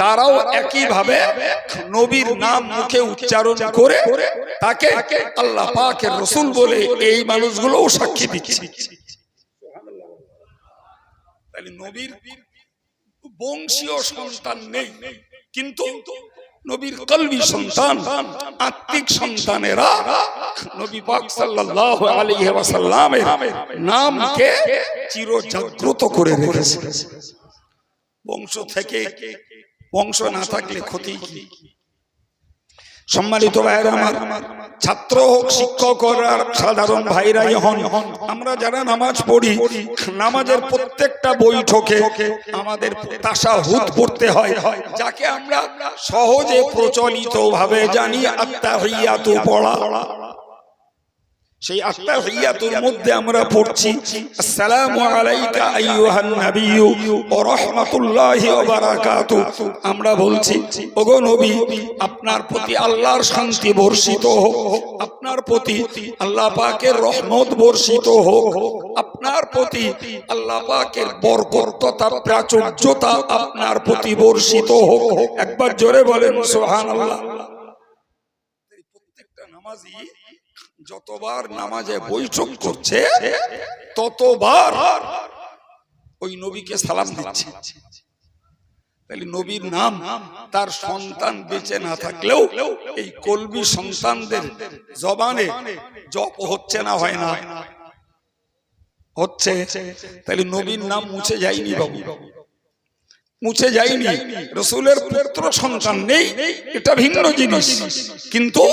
তারাও একই ভাবে নবীর নাম মুখে উচ্চারণ করে তাকে আল্লাহ পাকের রাসূল বলে এই মানুষগুলোও সাক্ষী দিচ্ছে। তাহলে নবীর বংশীয় সন্তান নেই, কিন্তু নবীর কলবি সন্তান, আত্মিক সন্তানেরা নবী পাক সাল্লাল্লাহু আলাইহি ওয়াসাল্লামের নামকে চির জাগ্রত করে রেখেছে। বংশ থেকে, বংশ না থাকলে ক্ষতি কি? সম্মানিত ভাইরা আমার, ছাত্র হোক, শিক্ষক হোক, আর সাধারণ ভাইরাই হন, আমরা যারা নামাজ পড়ি, নামাজের প্রত্যেকটা বৈঠকে আমাদের তাশাহুদ পড়তে হয়, যাকে আমরা সহজে প্রচলিত ভাবে জানি আত্তাহিয়াতু পড়া। সেই আত্তাহিয়াতুর মধ্যে আমরা পড়ছি আসসালামু আলাইকা আইয়ুহান নাবিয়্যু ওয়া রাহমাতুল্লাহি ওয়া বারাকাতুহু। আমরা বলছি, ওগো নবী, আপনার প্রতি আল্লাহর শান্তি বর্ষিত হোক, আপনার প্রতি আল্লাহ পাকের রহমত বর্ষিত হোক, আপনার প্রতি আল্লাহ পাকের বরকত তথা প্রাচুর্যতা আপনার প্রতি বর্ষিত হোক। একবার জোরে বলেন সুবহানাল্লাহ। প্রত্যেকটা নামাজি যতবার নামাজে বৈঠক করছে ততবার ওই নবীকে সালাম দিচ্ছে। তাহলে নবীর নাম তার সন্তান বেঁচে না থাকলেও এই কলবি সন্তানদের জবানে জপ হচ্ছে না, হয় না? হচ্ছে। তাহলে নবীর নাম মুছে যায়নি বাবু, মুছে যায়নি। রাসূলের পুত্র সন্তান নেই, এটা ভিন্ন জিনিস, কিন্তু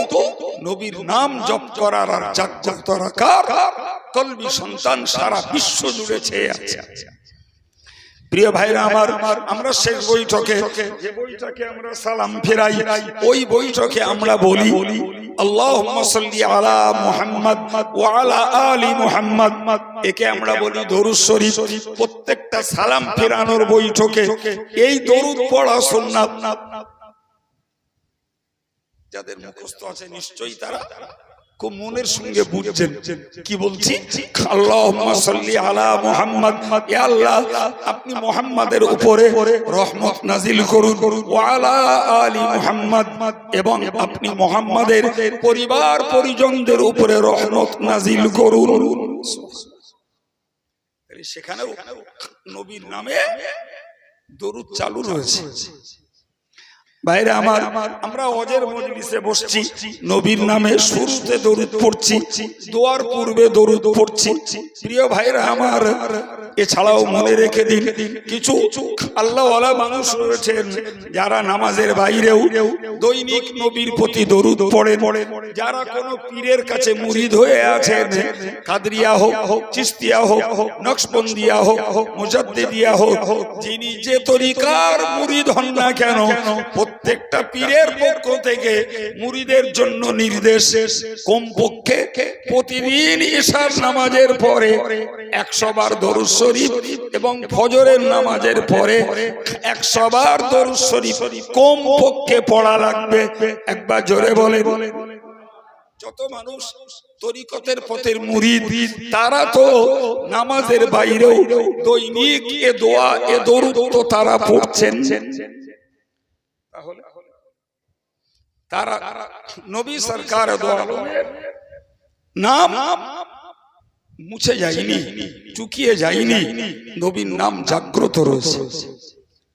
নবীর নাম জপ করার আর জাগ্রত রাখার কলবি সন্তান সারা বিশ্ব জুড়ে ছেয়ে আছে। প্রিয় ভাইরা আমার, আমরা শেষ বৈঠকে, যে বৈঠকে আমরা সালাম ফেরাই, ওই বৈঠকে আমরা বলি আল্লাহুম্মা সাল্লি আলা মুহাম্মাদ ওয়া আলা আলি মুহাম্মাদ। একে আমরা বলি দরুদ শরীফ। প্রত্যেকটা সালাম ফেরানোর বৈঠকে এই দরুদ পড়া সুন্নাত। যাদের মুখস্থ আছে নিশ্চয়ই তারা খুব মনের সঙ্গে বুঝছেন কি বলছি। আল্লাহুম্মা সাল্লি আলা মুহাম্মাদ, ইয়া আল্লাহ আপনি মুহাম্মাদের উপরে রহমত নাজিল করুন, ওয়া আলা আলি মুহাম্মাদ, এবং আপনি মুহাম্মাদের পরিবার পরিজনদের উপরে রহমত নাজিল করুন। সেখানেও নবীর নামে দরুদ চালু রয়েছে। ভাইরা আমার, আমরা ওয়াজের মজলিসে বসছি, নবীর নামে শুরুতে দরুদ পড়ছি, দোয়ার পূর্বে দরুদ পড়ছি। প্রিয় ভাইরা আমার, এছাড়াও মনে রেখে দিন, কিছু আল্লাহওয়ালা মানুষ রয়েছেন যারা নামাজের বাইরেও দৈনিক নবীর প্রতি দরুদ পড়েন। যারা কোনো পীরের কাছে মুরিদ হয়ে আছেন, কাদরিয়া হোক, চিশতিয়া হোক, নকশবন্দিয়া হোক, মুজাদ্দিদিয়া হোক, যিনি যে তরিকার মুরিদ হন না কেন, প্রত্যেকটা পীরের পক্ষ থেকে মুরিদের জন্য নির্দেশ, কমপক্ষে প্রতিদিন ইশার নামাজের পরে 100 বার দরুদ শরীফ এবং ফজরের নামাজের পরে 100 বার দরুদ শরীফ কমপক্ষে পড়া লাগবে। একবার জোরে বলে। যত মানুষ তরিকতের পথের মুরিদ, তারা তো নামাজের বাইরেও দৈনিক এ দোয়া, এ দরুদ তো তারা পড়ছেন। তারা নবী সরকার নাম মুছে যায়নি, চুকিয়ে যায়নি, নবীর নাম জাগ্রত রয়েছে।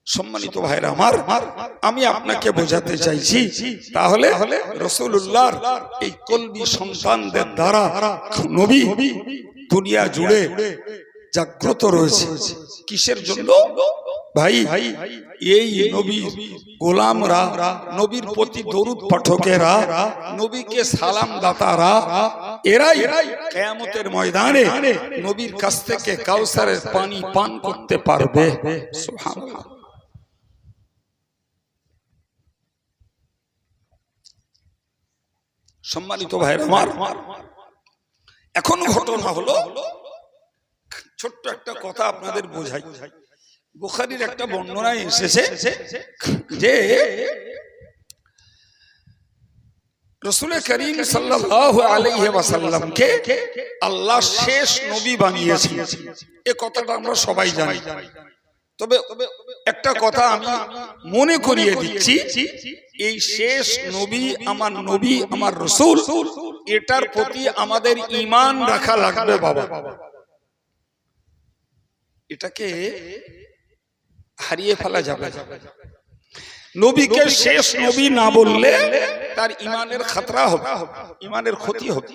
সম্মানিত ভাইরা আমার, আমি আপনাকে বোঝাতে চাইছি, তাহলে রাসূলুল্লাহর এই কলবি সন্তানদের দ্বারা নবী দুনিয়া জুড়ে জাগ্রত রয়েছে। কিসের জন্য ভাই? এই নবী গোলামরা, নবীর প্রতি দরুদ পাঠকেরা, নবীকে সালাম দাতারা, এরাই কিয়ামতের ময়দানে নবীর কাছ থেকে কাউসারের পানি পান করতে পারবে। সুবহানাল্লাহ। সম্মানিত ভাইরা আমার, এখন ঘটনা হলো, ছোট্ট একটা কথা আপনাদের বোঝাই। বুখারীর একটা বর্ণনায় এসেছে যে রাসূল করিম সাল্লাল্লাহু আলাইহি ওয়াসাল্লামকে আল্লাহ শেষ নবী বানিয়েছেন। এই কথাটা আমরা সবাই জানি। তবে একটা কথা আমি মনে করিয়ে দিচ্ছি, এই শেষ নবী, আমার রাসূল, এটার প্রতি আমাদের ঈমান রাখা লাগবে বাবা। এটাকে হারিয়ে ফেলা যাবে না। নবীকে শেষ নবী না বললে তার ঈমানের খতরা হবে, ঈমানের ক্ষতি হবে।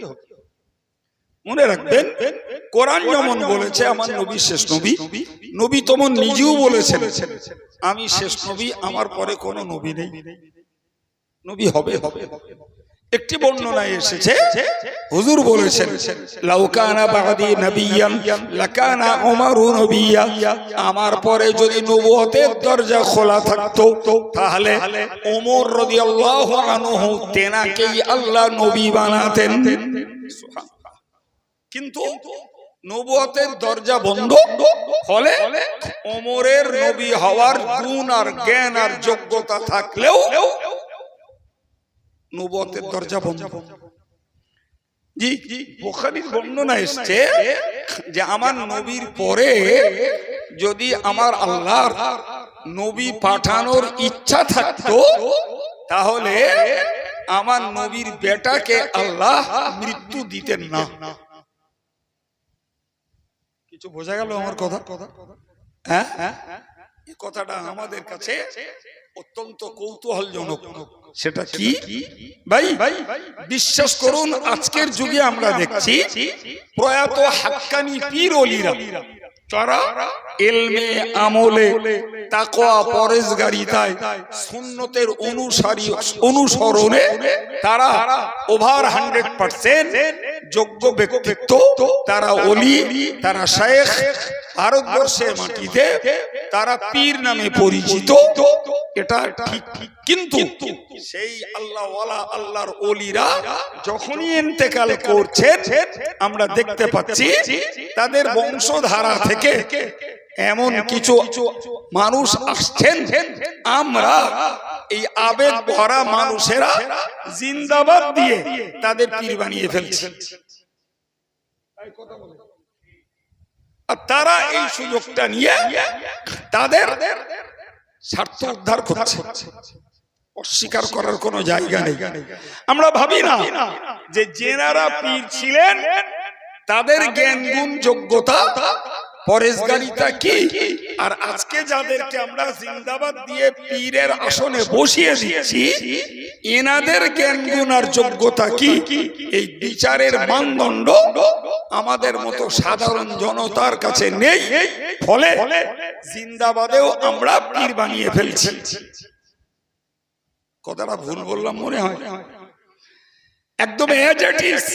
মনে রাখবেন, কোরআন যেমন বলেছে আমার নবী শেষ নবী, নবী তেমন নিজেও বলেছেন আমি শেষ নবী, আমার পরে কোনো নবী নেই, নবী হবে। একটি বর্ণনায় এসেছে হুজুর বলেছেন, লাউ কানা বাদি নবিয়ান লাকানা উমারু নবিয়া, আমার পরে যদি নবুয়তের দরজা খোলা থাকতো তাহলে ওমর রাদিয়াল্লাহু আনহু তেনাকেই আল্লাহ নবী বানাতেন। কিন্তু নবুয়তের দরজা বন্ধ, ফলে ওমরের নবী হওয়ার গুণ আর জ্ঞান আর যোগ্যতা থাকলেও নবুয়তের দরজা বন্ধ। জি, বুখারীর বর্ণনা এসেছে যে আমার নবীর পরে যদি আমার আল্লাহর নবী পাঠানোর ইচ্ছা থাকতো তাহলে আমার নবীর বেটাকে আল্লাহ মৃত্যু দিতেন না। কিছু বোঝা গেল আমার কথা? হ্যাঁ, এই কথাটা আমাদের কাছে অত্যন্ত কৌতূহলজনক। সেটা কি ভাই? বিশ্বাস করুন, আজকের যুগে আমরা দেখছি প্রয়াত হাক্কানি পীর ওলিরা তারা ইলমে আমলে তাকওয়া পরেজগারিতায় সুন্নতের অনুসরণে তারা ওভার 100% যোগ্য ব্যক্তিত্ব, তারা ওলি, তারা শায়েখ, ভারতবর্ষের মাটিতে তারা পীর নামে পরিচিত, এটা ঠিক। কিন্তু সেই আল্লাহওয়ালা আল্লাহর ওলিরা যখনই ইন্তেকাল করছেন আমরা দেখতে পাচ্ছি তাদের বংশধারা থেকে এমন কিছু মানুষ আসছেন, আমরা এই আবেগ ভরা মানুষেরা জিন্দাবাদ দিয়ে তাদের পীর বানিয়ে ফেলছি। আর তারা এই সুযোগটা নিয়ে তাদের স্বার্থ উদ্ধার করছে, অস্বীকার করার কোনো জায়গা নেই। আমরা ভাবি না যে যেনারা পীর ছিলেন তাদের জ্ঞান গুণ যোগ্যতা পরেজগারিতা কি, আর আজকে যাদেরকে আমরা জিন্দাবাদ দিয়ে পীরের আসনে বসিয়ে দিচ্ছি এনাদের জ্ঞান গুণ আর যোগ্যতা কি, এই বিচারের মানদণ্ড আমাদের মতো সাধারণ জনতার কাছে নেই। ফলে জিন্দাবাদেও আমরা পীর বানিয়ে ফেলছি। কথাটা ভুল বললাম মনে হয়? একদম এজ ইট ইজ।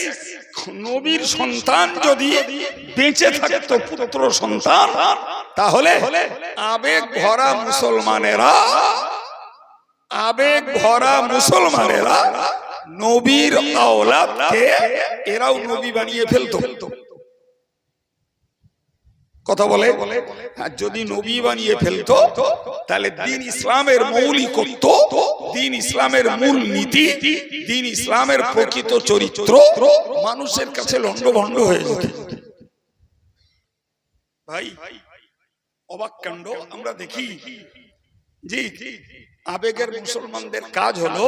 নবীর সন্তান যদি বেঁচে থাকতো, পুত্র সন্তান, তাহলে আবেগ ভরা মুসলমানেরা নবীর আওলাদকে এরাও নবী বানিয়ে ফেলতো। কথা বলে, যদি নবী বানিয়ে ফেলতো তাহলে দ্বীন ইসলামের মৌলিকত্ব, দ্বীন ইসলামের মূল নীতি, দ্বীন ইসলামের প্রকৃত চরিত্র মানুষের কাছে লন্ডভন্ড হয়ে যেত। ভাই, অবাক কাণ্ড আমরা দেখি। জি, আবেগের মুসলমানদের কাজ হলো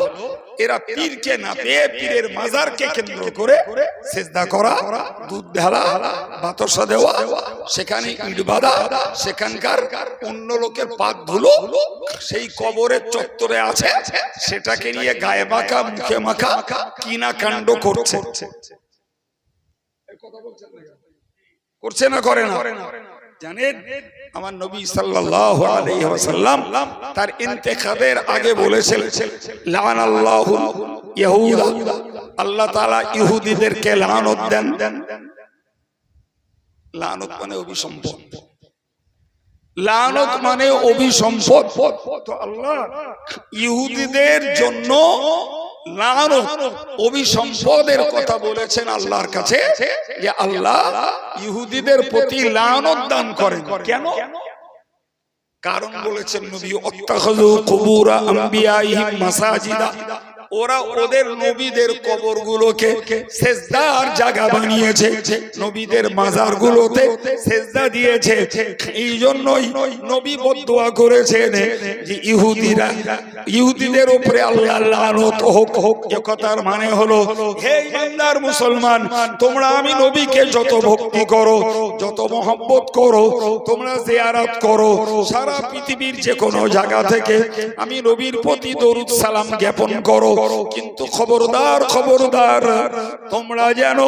এরা পীরকে না পেয়ে পীরের মাজারকে কেন্দ্র করে সিজদা করা, দুধ ঢালা, বাতাসা দেওয়া, সেখানে ইট বাঁধা, সেখানকার অন্য লোকের পাক ধুলো সেই কবরের চত্বরে আছে সেটাকে নিয়ে গায়ে মাখা, মুখে মাখা, কিনা কাণ্ড করছে। করছে না করে না? জানেন, আমার নবী সাল্লাল্লাহু আলাইহি ওয়াসাল্লাম তার ইন্তেখাবের আগে বলেছেন, লানাল্লাহু ইয়াহুদা, আল্লাহ তাআলা ইহুদিদেরকে লানত দেন। লানত মানে অভিসম্পদ, লানত মানে অভিসম্পদ। তো আল্লাহ ইহুদিদের জন্য লানত, অভিসম্পদের কথা বলেছেন আল্লাহর কাছে, যে আল্লাহ ইহুদিদের প্রতি লানত দান করেন। কেন? কারণ বলেছেন নবী, অত্তাখাযু কুবুরা আম্বিয়াইহিম মাসাজিদা, ওরা ওদের নবীদের কবরগুলোকে সেজদার জায়গা বানিয়েছে, নবীদের মাজারগুলোতে সেজদা দিয়েছে। এই জন্যই নবী বদদুয়া করেছেন যে ইহুদিদের উপরে আল্লাহর লানত হোক। এ কথার মানে হলো, হে ইমানদার মুসলমান, তোমরা আমি নবীকে যত ভক্তি করো, যত মহব্বত করো, তোমরা জিয়ারত করো, সারা পৃথিবীর যে কোনো জায়গা থেকে আমি নবীর প্রতি দরুদ সালাম জ্ঞাপন করো, কিন্তু খবরদার খবরদার, তোমরা যেন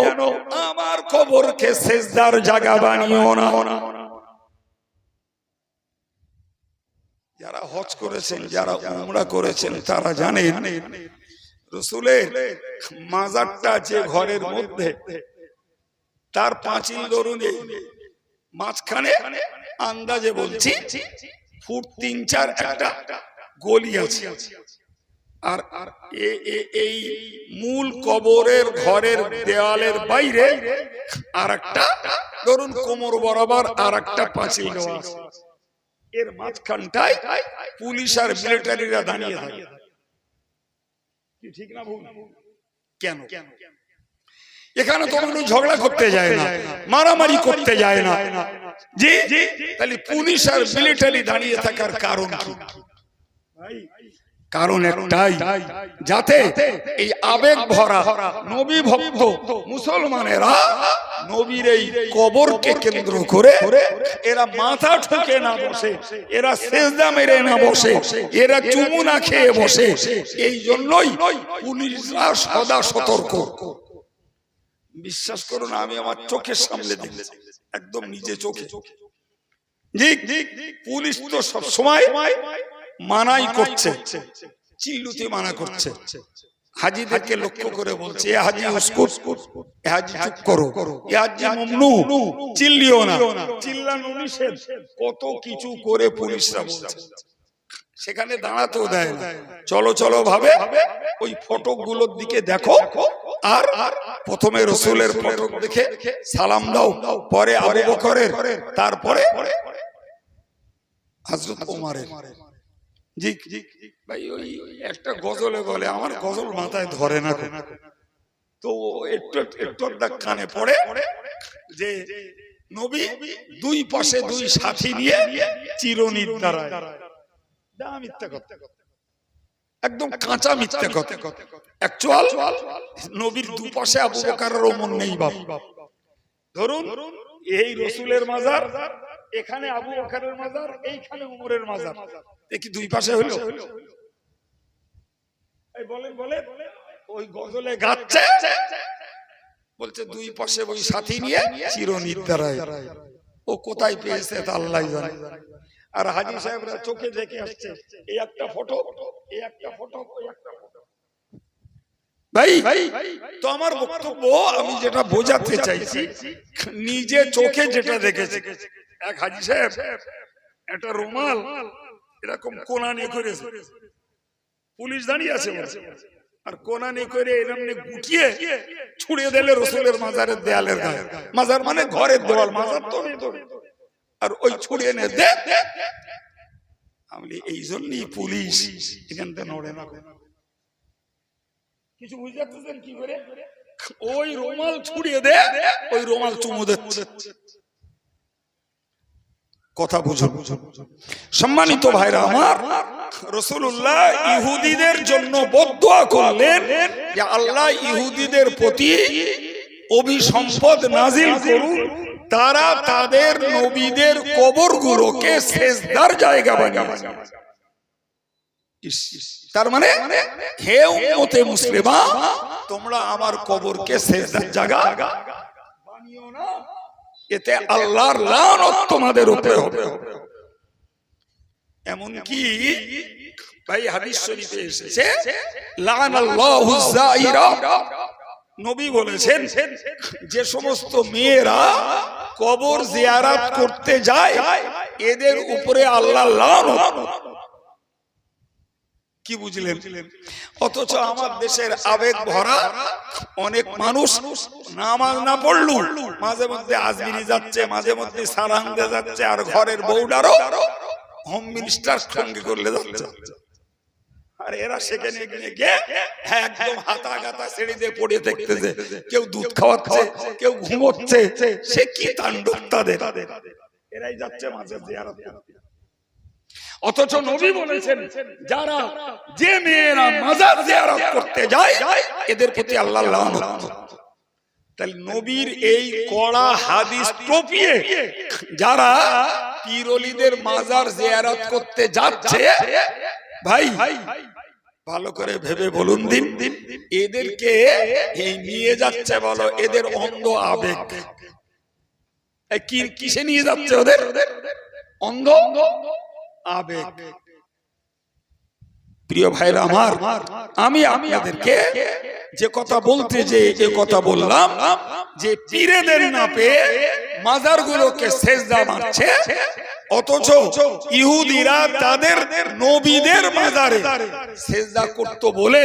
আমার কবরকে সেজদার জায়গা বানিও না। যারা হজ করেছেন, যারা উমরা করেছেন, তারা জানেন রাসূলের মাজারটা যে ঘরের মধ্যে, তার পাঁচিল ধরুন মাঝখানে আন্দাজে বলছি ফুট 3-4 একটা গলি আছে। আর এই মূল কবরের ঘরের দেওয়ালের বাইরে আর একটা ধরুন কোমর বরাবর আর একটা পাঁচিল দেওয়া আছে। এর মাঝখানটায় পুলিশ আর মিলিটারিরা দাঁড়িয়ে থাকে। কি ঠিক না ভুল? কেন? এখানে তো মানুষ ঝগড়া করতে যায় না, মারামারি করতে যায় না, জি, তাহলে পুলিশ আর মিলিটারি দাঁড়িয়ে থাকার কারণ কি? কারণ একটাই, যাতে এই আবেগ ভরা নবী ভক্ত মুসলমানেরা নবীর এই কবরকে কেন্দ্র করে এরা মাথা ঠুকে না বসে, এরা সেজদা মেরে না বসে, এরা চুমু না খেয়ে বসে। এই জন্যই পুলিশরা সদা সতর্ক। বিশ্বাস করুন, আমি আমার চোখের সামনে দেখেছি, একদম নিজে চোখে। জি, পুলিশ তো সব সময় মানাই করছে, চিল্লুতে মানা করছে। হাজিদেরকে লক্ষ্য করে বলছে, এ হাজি উস্কুট, এ হাজি চুপ করো, এ হাজি মমনু, চিল্লিও না, চিল্লানো নিষেধ, কত কিছু করে পুলিশরা বলছে। সেখানে দাঁড়াতেও দেয় না। চলো চলো ভাবে ওই ফটক গুলোর দিকে দেখো, আর প্রথমে রাসূলের ফটক দেখে সালাম দাও, পরে আবু বকরের, তারপরে হযরত ওমরের। জি ভাই, ওই একটা গজলে বলে, আমার গজল মাথায় ধরে না, তো একটু একটু কানে পড়ে যে নবী দুই পাশে দুই সাথী নিয়ে চিরনির দাঁড়ায়। মিথ্যা কথা, একদম কাঁচা মিথ্যা কথা। অ্যাকচুয়াল নবীর দুপাশে আবু বকর আর ওমর নেই। বাপ, ধরুন এই রাসূলের মাজার, এখানে আবু বকরের মাজার, এইখানে ওমরের মাজার, দেখি দুই পাশে হলো। এই বলেন ওই গজলে গাচ্ছে, বলছে দুই পাশে ওই সাথী নিয়ে চিরনির দাঁড়ায়। ও কোথায় পেয়েছে তা আল্লাহই জানে। আর হাজী সাহেবরা চোখে দেখে আসছে, এই একটা ফটো, এই একটা ফটো, এই একটা ফটো। ভাই তো আমার বক্তব্য, আমি যেটা বোঝাতে চাইছি, নিজে চোখে যেটা দেখেছে। এক হাজী সাহেব একটা রুমাল এরকম কোনানে করেছে, পুলিশ দাঁড়িয়ে আছে, আর কোনানে করে এরমনে গুটিয়ে ছুড়ে দিলে রাসূলের মাজারের দেয়ালের গায়ে। মাজার মানে ঘরের দেওয়াল, মাজার তো নেই তো। আর ওই ছুড়ে এনে দে। আমি এই জন্যই পুলিশ এখান থেকে নড়ে না। কিছু বুঝতে পারছেন কি করে? ওই রুমাল ছুড়িয়ে দে, ওই রুমাল চুমু দিচ্ছে। কথা বুঝুন সম্মানিত ভাইরা আমার, রাসূলুল্লাহ ইহুদিদের জন্য বদদুয়া করলেন যে আল্লাহ ইহুদিদের প্রতি অভিসম্পদ নাজিল করুন, তারা তাদের নবীদের কবরগুলোকে সেজদার জায়গা বানিয়েছে। তার মানে, হে উম্মতে মুসলিমা, তোমরা আমার কবরকে সেজদার জায়গা বানিও না, এতে আল্লাহর লানত তোমাদের উপরে হবে। এমন কি ভাই হাদিস শরীফে এসেছে, লানাল্লাহু যায়িরা, নবী বলেছেন যে সমস্ত মেয়েরা কবর জিয়ারত করতে যায়, এদের উপরে আল্লাহর লানত। কি বুঝলেন? অথচ আমার দেশের আবেগ ভরা অনেক মানুষ নামাজ না পড়লু মাঝে মধ্যে আজমিরি যাচ্ছে, মাঝে মধ্যে সারাঙ্গে যাচ্ছে, আর ঘরের বউডারও হোম মিনিস্টার সঙ্গে করলে যাচ্ছে। আর এরা সেখানে গিয়ে একদম হাতা গাতা ছেড়ে দিয়ে পড়ে দেখতেছে, কেউ দুধ খাওয়াচ্ছে, কেউ ঘুমোচ্ছে। সে কি তাণ্ডব তাদের! এরাই যাচ্ছে মাঝে জিয়ারত করতে। অথচ নবী বলেছেন, যারা যে মেয়েরা মাজার জিয়ারত করতে যায়, এদের প্রতি আল্লাহর লানত। তাহলে নবীর এই কড়া হাদিস টপিয়ে যারা পীর ওলিদের মাজার জিয়ারত করতে যাচ্ছে, ভাই ভালো করে ভেবে বলুন দিন, এদেরকে এই নিয়ে যাচ্ছে বলো, এদের অন্ধ আবেগ। কিসে নিয়ে যাচ্ছে? ওদের অন্ধ আবেগ। প্রিয় ভাইরা আমার, আমি আপনাদেরকে যে কথা বলতে যে এ কথা বললাম যে পীরেদের না পেয়ে মাজারগুলোকে সেজদা মারছে, অথচ ইহুদিরা তাদের নবীদের মাজারে সেজদা করত বলে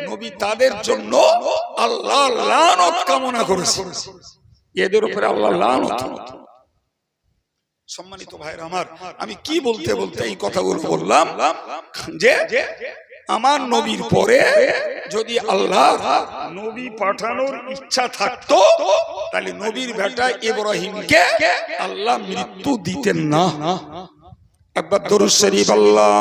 নবী তাদের জন্য আল্লাহ লানত কামনা করেছে। এদের উপরে আল্লাহ লানত। সম্মানিত ভাইরা আমার, আমি কি বলতে বলতে এই কথাগুলো বললাম যে আমার নবীর পরে যদি আল্লাহ নবী পাঠানোর ইচ্ছা থাকতো তাহলে নবীর বেটা ইব্রাহিমকে আল্লাহ মৃত্যু দিতেন না। একবার দরুদ শরীফ আল্লাহ।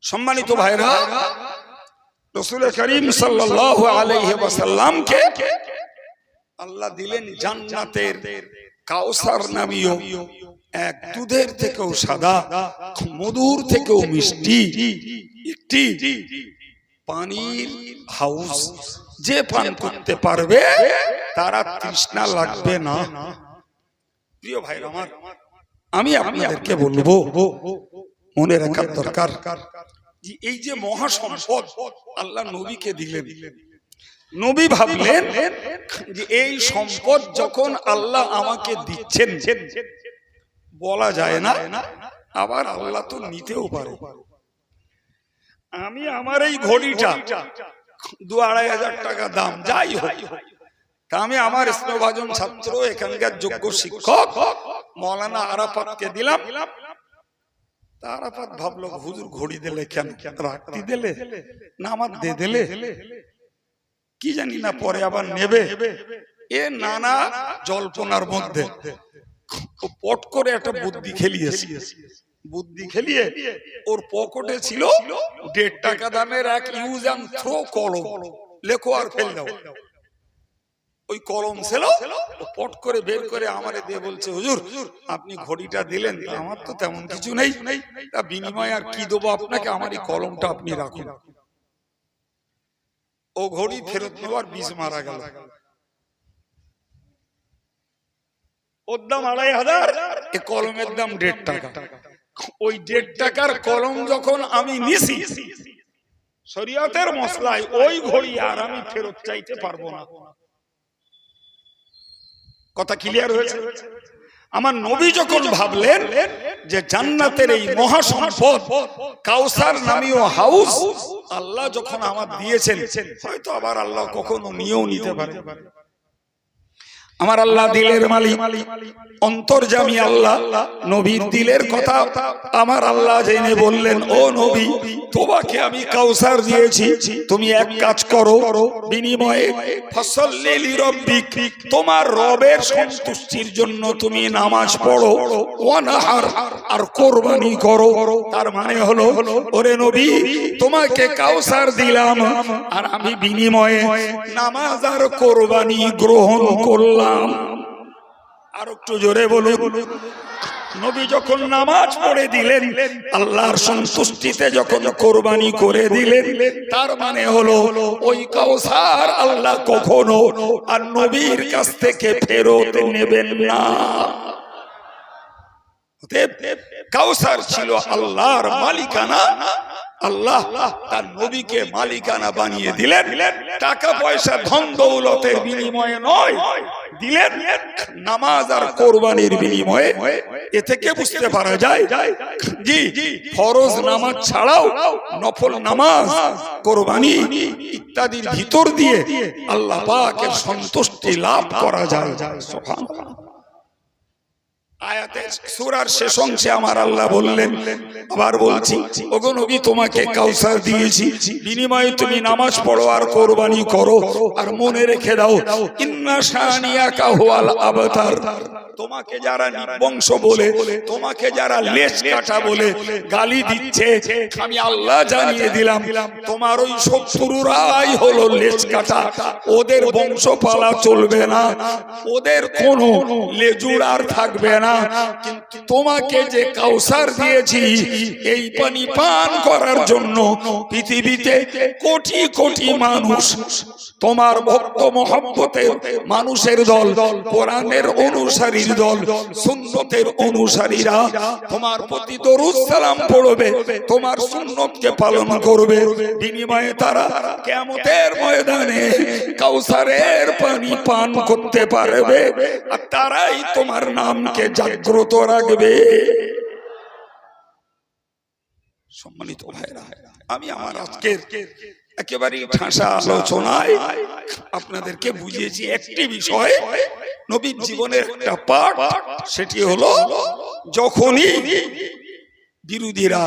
সম্মানিত ভাইরা, রাসূল করিম সাল্লাল্লাহু আলাইহি ওয়াসাল্লামকে আল্লাহ দিলেন জান্নাতের কাউসার নামীয় এক দুধের থেকেও সাদা, মধুর থেকেও মিষ্টি একটি পানির হাউস। যে পান করতে পারবে তারা তৃষ্ণা লাগবে না। প্রিয় ভাইরা আমার, আমি আপনাদেরকে বলবো মনে রাখার দরকার যে এই যে মহা সম্পদ আল্লাহ নবীকে দিলেন, নবী ভাবলেন যে এই সম্পদ যখন আল্লাহ আমাকে দিচ্ছেন, বলা যায় না আবার আল্লাহ তো নিতেও পারে। আমি আমার এই ঘড়িটা 2-2.5 টাকা দাম যাই হোক, তা আমি আমার স্নেহভাজন ছাত্র এখানকার যোগ্য শিক্ষক মৌলানা আরাফাতকে দিলাম। আরাফাত ভাবলো হুজুর ঘড়ি দিলে কেন, রাখতি দিলে না আমার দিয়ে দিলে কি জানি না, পরে আবার নেবে। এ নানা জল্পনার মধ্যে পট করে একটা বুদ্ধি খেলিয়েছি। বুদ্ধি খেলিয়ে ওর পকেটে ছিল 1.5 টাকা দামের এক ইউজ অ্যান্ড থ্রো কলম, লেখো আর ফেল দাও। ওই কলম ছিল, পট করে বের করে আমারে দিয়ে বলছে হুজুর আপনি ঘড়িটা দিলেন, আমার তো তেমন কিছু নেই, তা বিনিময়ে আর কি দেবো আপনাকে, আমার এই কলমটা আপনি রাখুন। ও ঘড়ি ফেরত নেওয়ার বিষ মারা গেল। ওর দাম 2,500, এ কলমের দাম 1.5 টাকা। ওই 1.5 টাকার কলম যখন আমি নিছি, শরীয়তের মসলায় ওই ঘড়ি আর আমি ফেরত চাইতে পারবো না। কথা ক্লিয়ার হয়েছে? আমার নবী যখন ভাবলেন যে জান্নাতের এই মহা সম্পদ কাউসার নামীয় হাউস আল্লাহ যখন আমার দিয়েছেন, হয়তো আবার আল্লাহ কখনো নিয়েও নিতে পারে। আমার আল্লাহ দিলের মালিক, অন্তর্যামী আল্লাহ নবীর দিলের কথা আমার আল্লাহ জেনে বললেন, ও নবী তোমাকে আমি কাউসার দিয়েছি, তুমি এক কাজ করো, বিনিময়ে ফসল্লি লিরাব্বিক, তোমার রবের সন্তুষ্টির জন্য তুমি নামাজ পড়ো, ওয়ানহার, আর কুরবানি করো। তার মানে হলো ওরে নবী তোমাকে কাউসার দিলাম আর আমি বিনিময়ে নামাজ আর কুরবানি গ্রহণ করলাম। আর একটু জোরে বলুন। নবী যখন নামাজ পড়ে দিলেন, আল্লাহর সন্তুষ্টিতে যখন কুরবানি করে দিলেন, তার মানে হলো ওই কাউসার আল্লাহ কখনো আর নবীর কাছ থেকে ফেরত নেবেন না। কাউসার ছিল আল্লাহর মালিকানা, আল্লাহ তার নবীকে মালিকানা বানিয়ে দিলেন। টাকা পয়সা ধন দৌলতের বিনিময়ে নয়, দিলেন নামাজ আর কোরবানির বিনিময়ে। এ থেকে বুঝতে পারা যায় জি ফরজ নামাজ ছাড়াও নফল নামাজ, কোরবানি ইত্যাদির ভিতর দিয়ে আল্লাহ পাকের সন্তুষ্টি লাভ করা যায়। সুবহানাল্লাহ। আয়াতের সূরার শেষ অংশে আমার আল্লাহ বললেন, আবার বলছি, ওগো নবী তোমাকে কাউসার দিয়েছি, বিনিময়ে তুমি নামাজ পড়ো আর কোরবানি করো। আর মনে রেখে দাও, ইন্না শানিয়াকা হুয়াল আবতার, তোমাকে যারা নির্বংশ বলে, তোমাকে যারা লেজ কাটা বলে গালি দিচ্ছে, আমি আল্লাহ জানিয়ে দিলাম তোমার ওই শত্রুরাই হলো লেজ কাটা। ওদের বংশ পালা চলবে না, ওদের কোনো লেজুর আর থাকবে না। কিন্তু তোমাকে যে কাউসার দিয়েছি, এই পানি পান করার জন্য পৃথিবীতে কোটি কোটি মানুষ, তোমার ভক্ত মহব্বতের মানুষের দল, কোরআনের অনুসারীর দল, সুন্নতের অনুসারীরা তোমার প্রতি দরুদ সালাম পড়বে, তোমার সুন্নতকে পালন করবে। বিনিময়ে তারা কিয়ামতের ময়দানে কাউসারের পানি পান করতে পারবে, আর তারাই তোমার নামকে জাগ্রত রাখবে। সম্মানিত ভাইরা, আমি আমার আজকের একেবারে ঠাসা আলোচনায় আপনাদেরকে বুঝিয়েছি একটি বিষয়, নবীর জীবনের একটা পাঠ। সেটি হলো যখনই বিরোধীরা,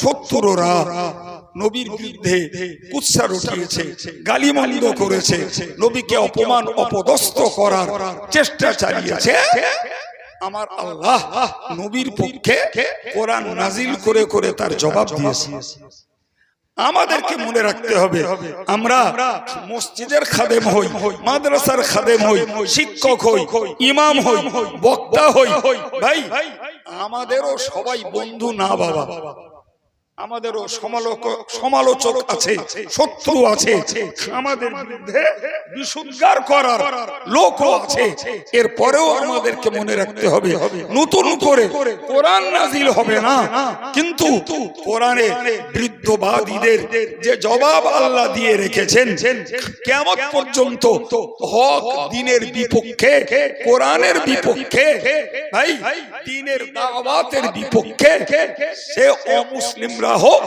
শত্রুরা নবীর বিরুদ্ধে কুৎসা উঠিয়েছে, গালিমন্দ করেছে, নবীকে অপমান অপদস্থ করার চেষ্টা চালিয়েছে, আমার আল্লাহ নবীর পক্ষে কোরআন নাজিল করে করে তার জবাব দিয়েছে। আমাদেরকে মনে রাখতে হবে, আমরা মসজিদের খাদেম হই, মাদ্রাসার খাদেম হই, শিক্ষক হই, ইমাম হই, বক্তা হই, ভাই আমাদেরও সবাই বন্ধু না বাবা, আমাদেরও সমালোচক আছে, শত্রু আছে, আমাদের বিরুদ্ধে বিশুদ্ধার করার লোকও আছে। এরপরেও আমাদেরকে মনে রাখতে হবে, নতুন করে কোরআন নাজিল হবে না, কিন্তু কোরআনে বৃদ্ধবাদীদের যে জবাব আল্লাহ দিয়ে রেখেছেন, কিয়ামত পর্যন্ত হক দ্বীনের বিপক্ষে, কোরআনের বিপক্ষে, ভাই দ্বীনের দাওয়াতের বিপক্ষে সে অমুসলিমরা হোক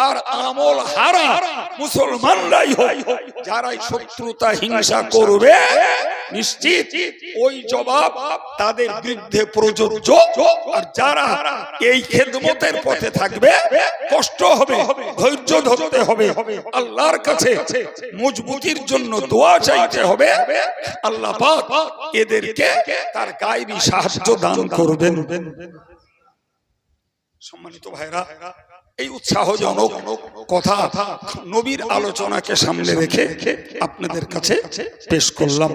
আর আমল হারা মুসলমানরাই হোক, যারাই শত্রুতা হিংসা করবে, নিশ্চিত ওই জবাব তাদের বিরুদ্ধে প্রযোজ্য। আর যারা এই খেদমতের পথে থাকবে, কষ্ট হবে, ধৈর্য ধরতে হবে, আল্লাহর কাছে মজবুতির জন্য দোয়া চাইতে হবে, আল্লাহ পাক এদেরকে তার গায়বী সাহায্য দান করবেন। সম্মানিত ভাইরা, এই উৎসাহজনক কথা নবীর আলোচনাকে সামনে রেখে আপনাদের কাছে পেশ করলাম।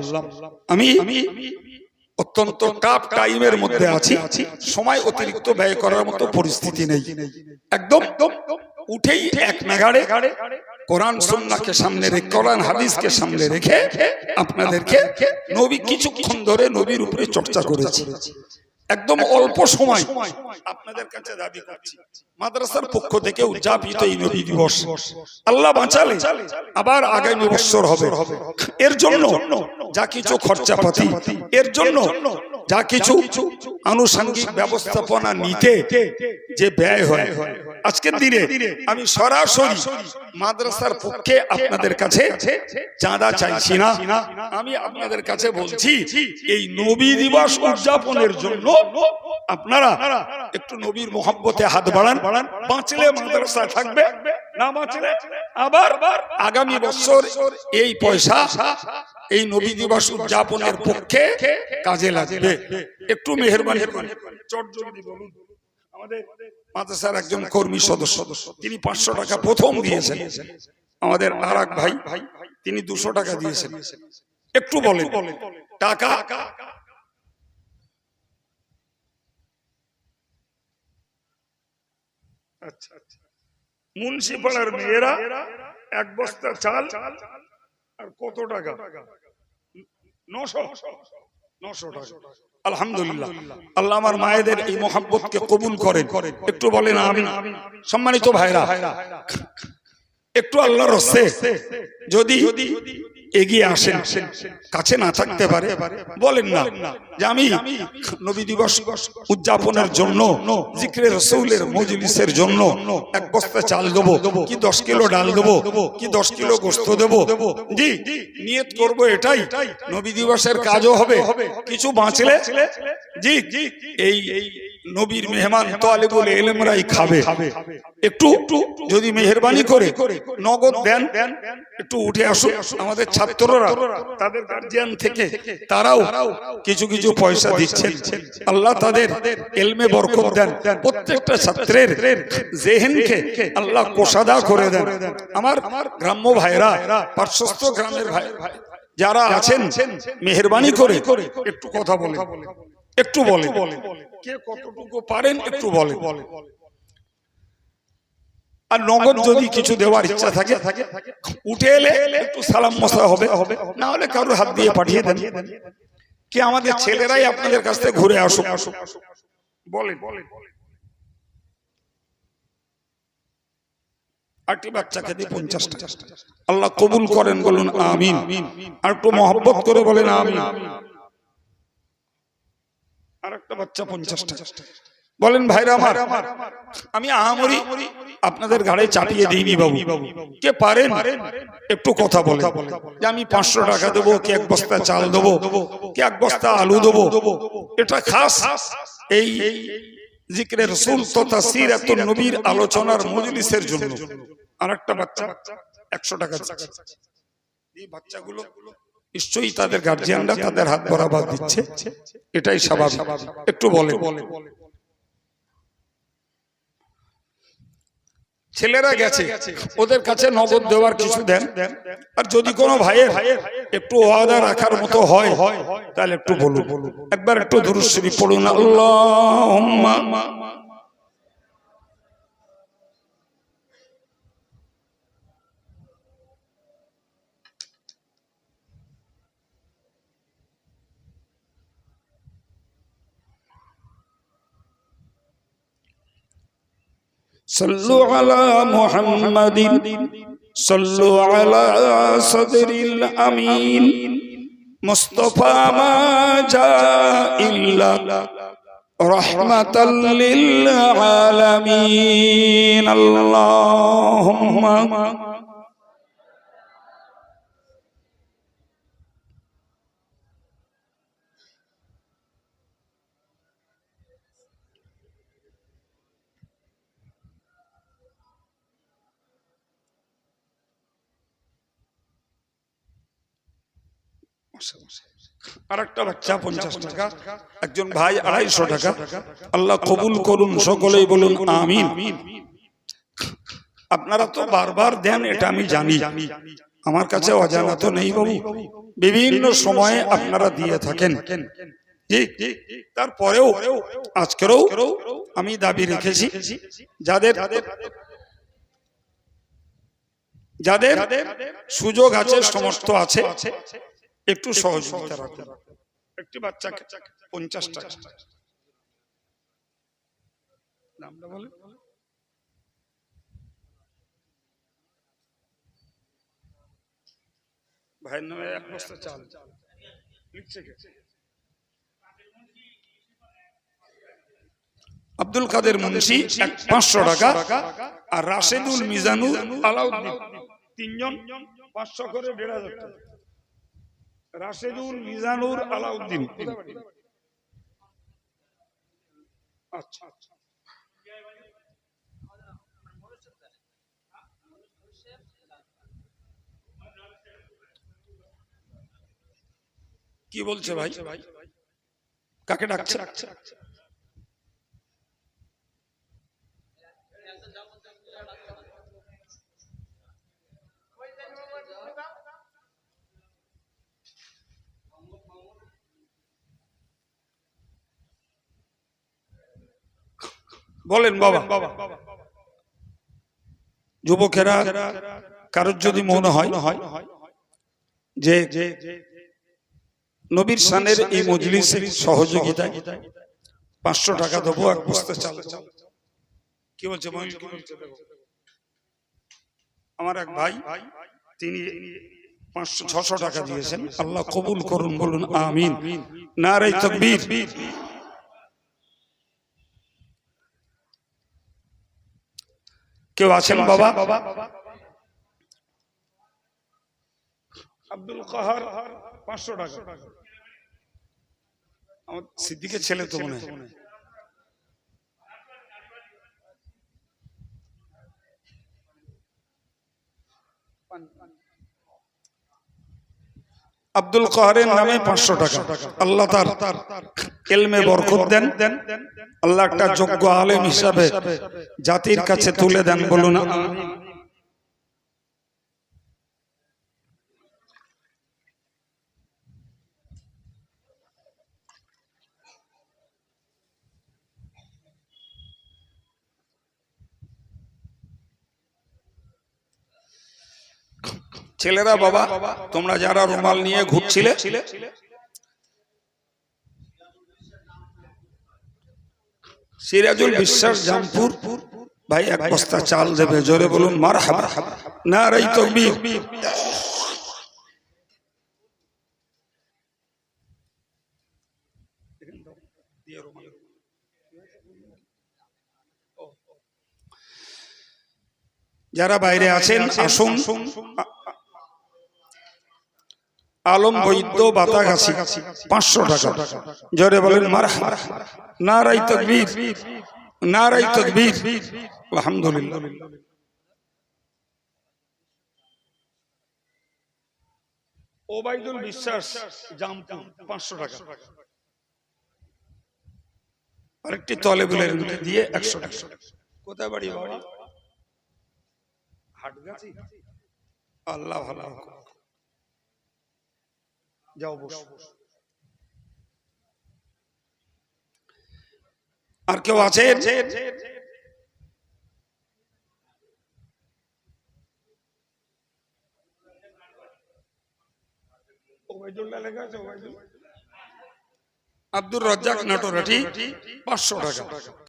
আমি অত্যন্ত টাফ টাইমের মধ্যে আছি, সময় অতিরিক্ত ব্যয় করার মতো পরিস্থিতি নেই। একদম উঠেই এক নাগাড়ে কোরআন সুন্নাহকে সামনে রেখে, কোরআন হাদিসকে সামনে রেখে আপনাদেরকে নবী কিছুক্ষণ ধরে নবীর উপরে চর্চা করেছি। একদম অল্প সময় আপনাদের কাছে দাবি করছি, মাদ্রাসার পক্ষ থেকে উদযাপিত এই নবী দিবস আল্লাহ বাঁচালে আবার আগামী বছর হবে, এর জন্য যা কিছু খরচাপাতি, এর জন্য যা কিছু আনুষঙ্গিক ব্যবস্থাপনা নিতে যে ব্যয় হয়, আজকের দিনে আমি সরাসরি মাদ্রাসার পক্ষে আপনাদের কাছে চাঁদা চাইছি না। আমি আপনাদের কাছে বলছি, এই নবী দিবস উদযাপনের জন্য আপনারা একটু নবীর মহব্বতে হাত বাড়ান। বাঁচলে মাদ্রাসা থাকবে, না বাঁচলে আবার আগামী বছর এই পয়সা এই নবী দিবস উদযাপনের পক্ষে কাজে লাগবে। একটু মেহেরবানি করে চটজলদি বলুন। আমাদের মাদ্রাসার একজন কর্মী সদস্য, তিনি 500 টাকা প্রথম দিয়েছেন। আমাদের আরেক ভাই, তিনি 200 টাকা দিয়েছেন। একটু বলেন টাকা আচ্ছা, মুন্সিপাড়ার মেয়েরা এক বস্তা চাল আর কত টাকা? 900 টাকা। আলহামদুলিল্লাহ, আল্লাহ আমার মায়েদের এই মহব্বতকে কবুল করেন। একটু বলেন আমিন। সম্মানিত ভাইরা, একটু আল্লাহর রাস্তে যদি এগিয়ে আসেন, কাছে না থাকতে পারে বলেন না যে আমি নবী দিবস উদযাপনের জন্য, জিকরে রাসূলের মজলিসের জন্য এক বস্তা চাল দেবো, কি 10 কিলো ডাল দেবো, কি 10 কিলো গোশত দেবো। জি, নিয়ত করব এটাই, নবী দিবসের কাজও হবে, কিছু বাঁচলে জি এই নবীর মেহমান তালিবুল ইলমরাই খাবে, একটু যদি মেহেরবানি করে নগদ দেন, একটু উঠে আসুন। আমাদের ছাত্ররা তাদের গার্জিয়ান থেকে তারাও কিছু কিছু পয়সা দিচ্ছেন। আল্লাহ তাদের ইলমে বরকত দেন, প্রত্যেকটা ছাত্রের জেহেনকে আল্লাহ কোষাদা করে দেন। আমার গ্রাম্য ভাইরা, পার্শ্বস্থ গ্রামের ভাই যারা আছেন, মেহেরবানি করে একটু কথা বলেন, একটু বলেন, কে কতটুকু পারেন একটু বলেন। আর নগদ যদি কিছু দেওয়ার ইচ্ছা থাকে, উঠে এলে একটু সালাম মশা হবে, না হলে কারোর হাত দিয়ে পাঠিয়ে দেন। কি আমাদের ছেলেরাই আপনাদের কাছ থেকে ঘুরে আসুক, বলেন। আটটি বাচ্চাকে দিয়ে 50 টাকা আল্লাহ কবুল করেন, বলুন আমিন। আর একটু মহব্বত করে বলেন আমিন। আর একটা বাচ্চা 50 টাকা বলেন। ভাইরা আমার, আমি আহামরি আপনাদের ঘাড়ে চাপিয়ে দিইনি বাবু। কে পারেন একটু কথা বলে, যে আমি 500 টাকা দেবো, কে 1 বস্তা চাল দেবো, কে 1 বস্তা আলু দেবো। এটা খাস এই জিকরে রাসূল তথা সিরাতুন নবীর আলোচনার মজলিসের জন্য। আর একটা বাচ্চা 100 টাকা। এই বাচ্চাগুলো নিশ্চয়ই তাদের গার্জিয়ানরা তাদের হাত বরাবর দিচ্ছে, এটাই স্বাভাবিক। একটু বলে। ছেলেরা গেছে, ওদের কাছে নগদ দেওয়ার কিছু দেন। আর যদি কোনো ভাইয়ের একটু ওয়াদা রাখার মতো হয় তাহলে একটু বলুন, একবার একটু দুরূদ শরীফ পড়ুন। আল্লাহুম্মা صلوا على محمد صلوا على صدر الأمين مصطفى ما جاء إلا رحمة للعالمين اللهم আর একটা বাচ্চা 50 টাকা, একজন ভাই 250 টাকা। আল্লাহ কবুল করুন, সকলেই বলুন আমিন। আপনারা তো বারবার দেন, এটা আমি জানি, আমার কাছে অজানা তো নেই বাবু। বিভিন্ন সময়ে আপনারা দিয়ে থাকেন, তারপরেও আজকেও আমি দাবি রেখেছি, যাদের যাদের সুযোগ আছে, সমর্থ আছে, একটু সহযোগিতা রাখুন। একটি বাচ্চাকে 50 টাকা নামটা বলে। ভাইয়ের নামে 1 বস্তা চাল লিখছে কে? আব্দুল কাদের মুন্সি 500 টাকা। আর রাশেদুল মিজানুর আলাউদ্দিন, 3 জন 500 করে 1500 টাকা। রাশেদুল মিজানুর আলাউদ্দিন, আচ্ছা কি বলছে ভাই? কাকে ডাকছে? বলেন বাবা। যুবকেরা, কারোর যদি মনে হয় যে নবীর শানের এই মজলিসের সহযোগিতায় 500 টাকা দেবো, 1 বস্তা চাল, কি বলছে? আমার এক ভাই, তিনি 500-600 টাকা দিয়েছেন। আল্লাহ কবুল করুন, বলুন আমিন। নারে তাকবীর। কেউ আছেন বাবা? আব্দুল কাহার 500 টাকা। আমার সিদ্দিকের ছেলে তো মনে হয়। আব্দুল কাহারের নামে 500 টাকা। আল্লাহ তার ইলমে বরকত দেন, আল্লাহ একটা যোগ্য আলেম হিসাবে জাতির কাছে তুলে দেন, বলুন আমিন। ছেলেরা বাবা, তোমরা যারা রুমাল নিয়ে ঘুরছিলে, সিরাজুল বিশ্বাস জামপুর ভাই 1 বস্তা চাল দেবে, জোরে বলুন মারহাবা, নারায়ে তাকবীর। যারা বাইরে আছেন আসুন। আলম বৈদ্য বাতাগাছি 500 টাকা, জোরে বলেন মারহাবা, নারায়ে তাকবীর, নারায়ে তাকবীর, আলহামদুলিল্লাহ। ওবাইদুল বিশ্বাস জামপুর 500 টাকা, আরেকটি তলেবুল ইলম দিয়ে 100 টাকা। কোথায় বাড়ি বাবা? হাটগাছি। আল্লাহ ভালো, যাও বসো। আর কেউ আছে? আব্দুর রাজ্জাক নাটোরাটি 500 টাকা।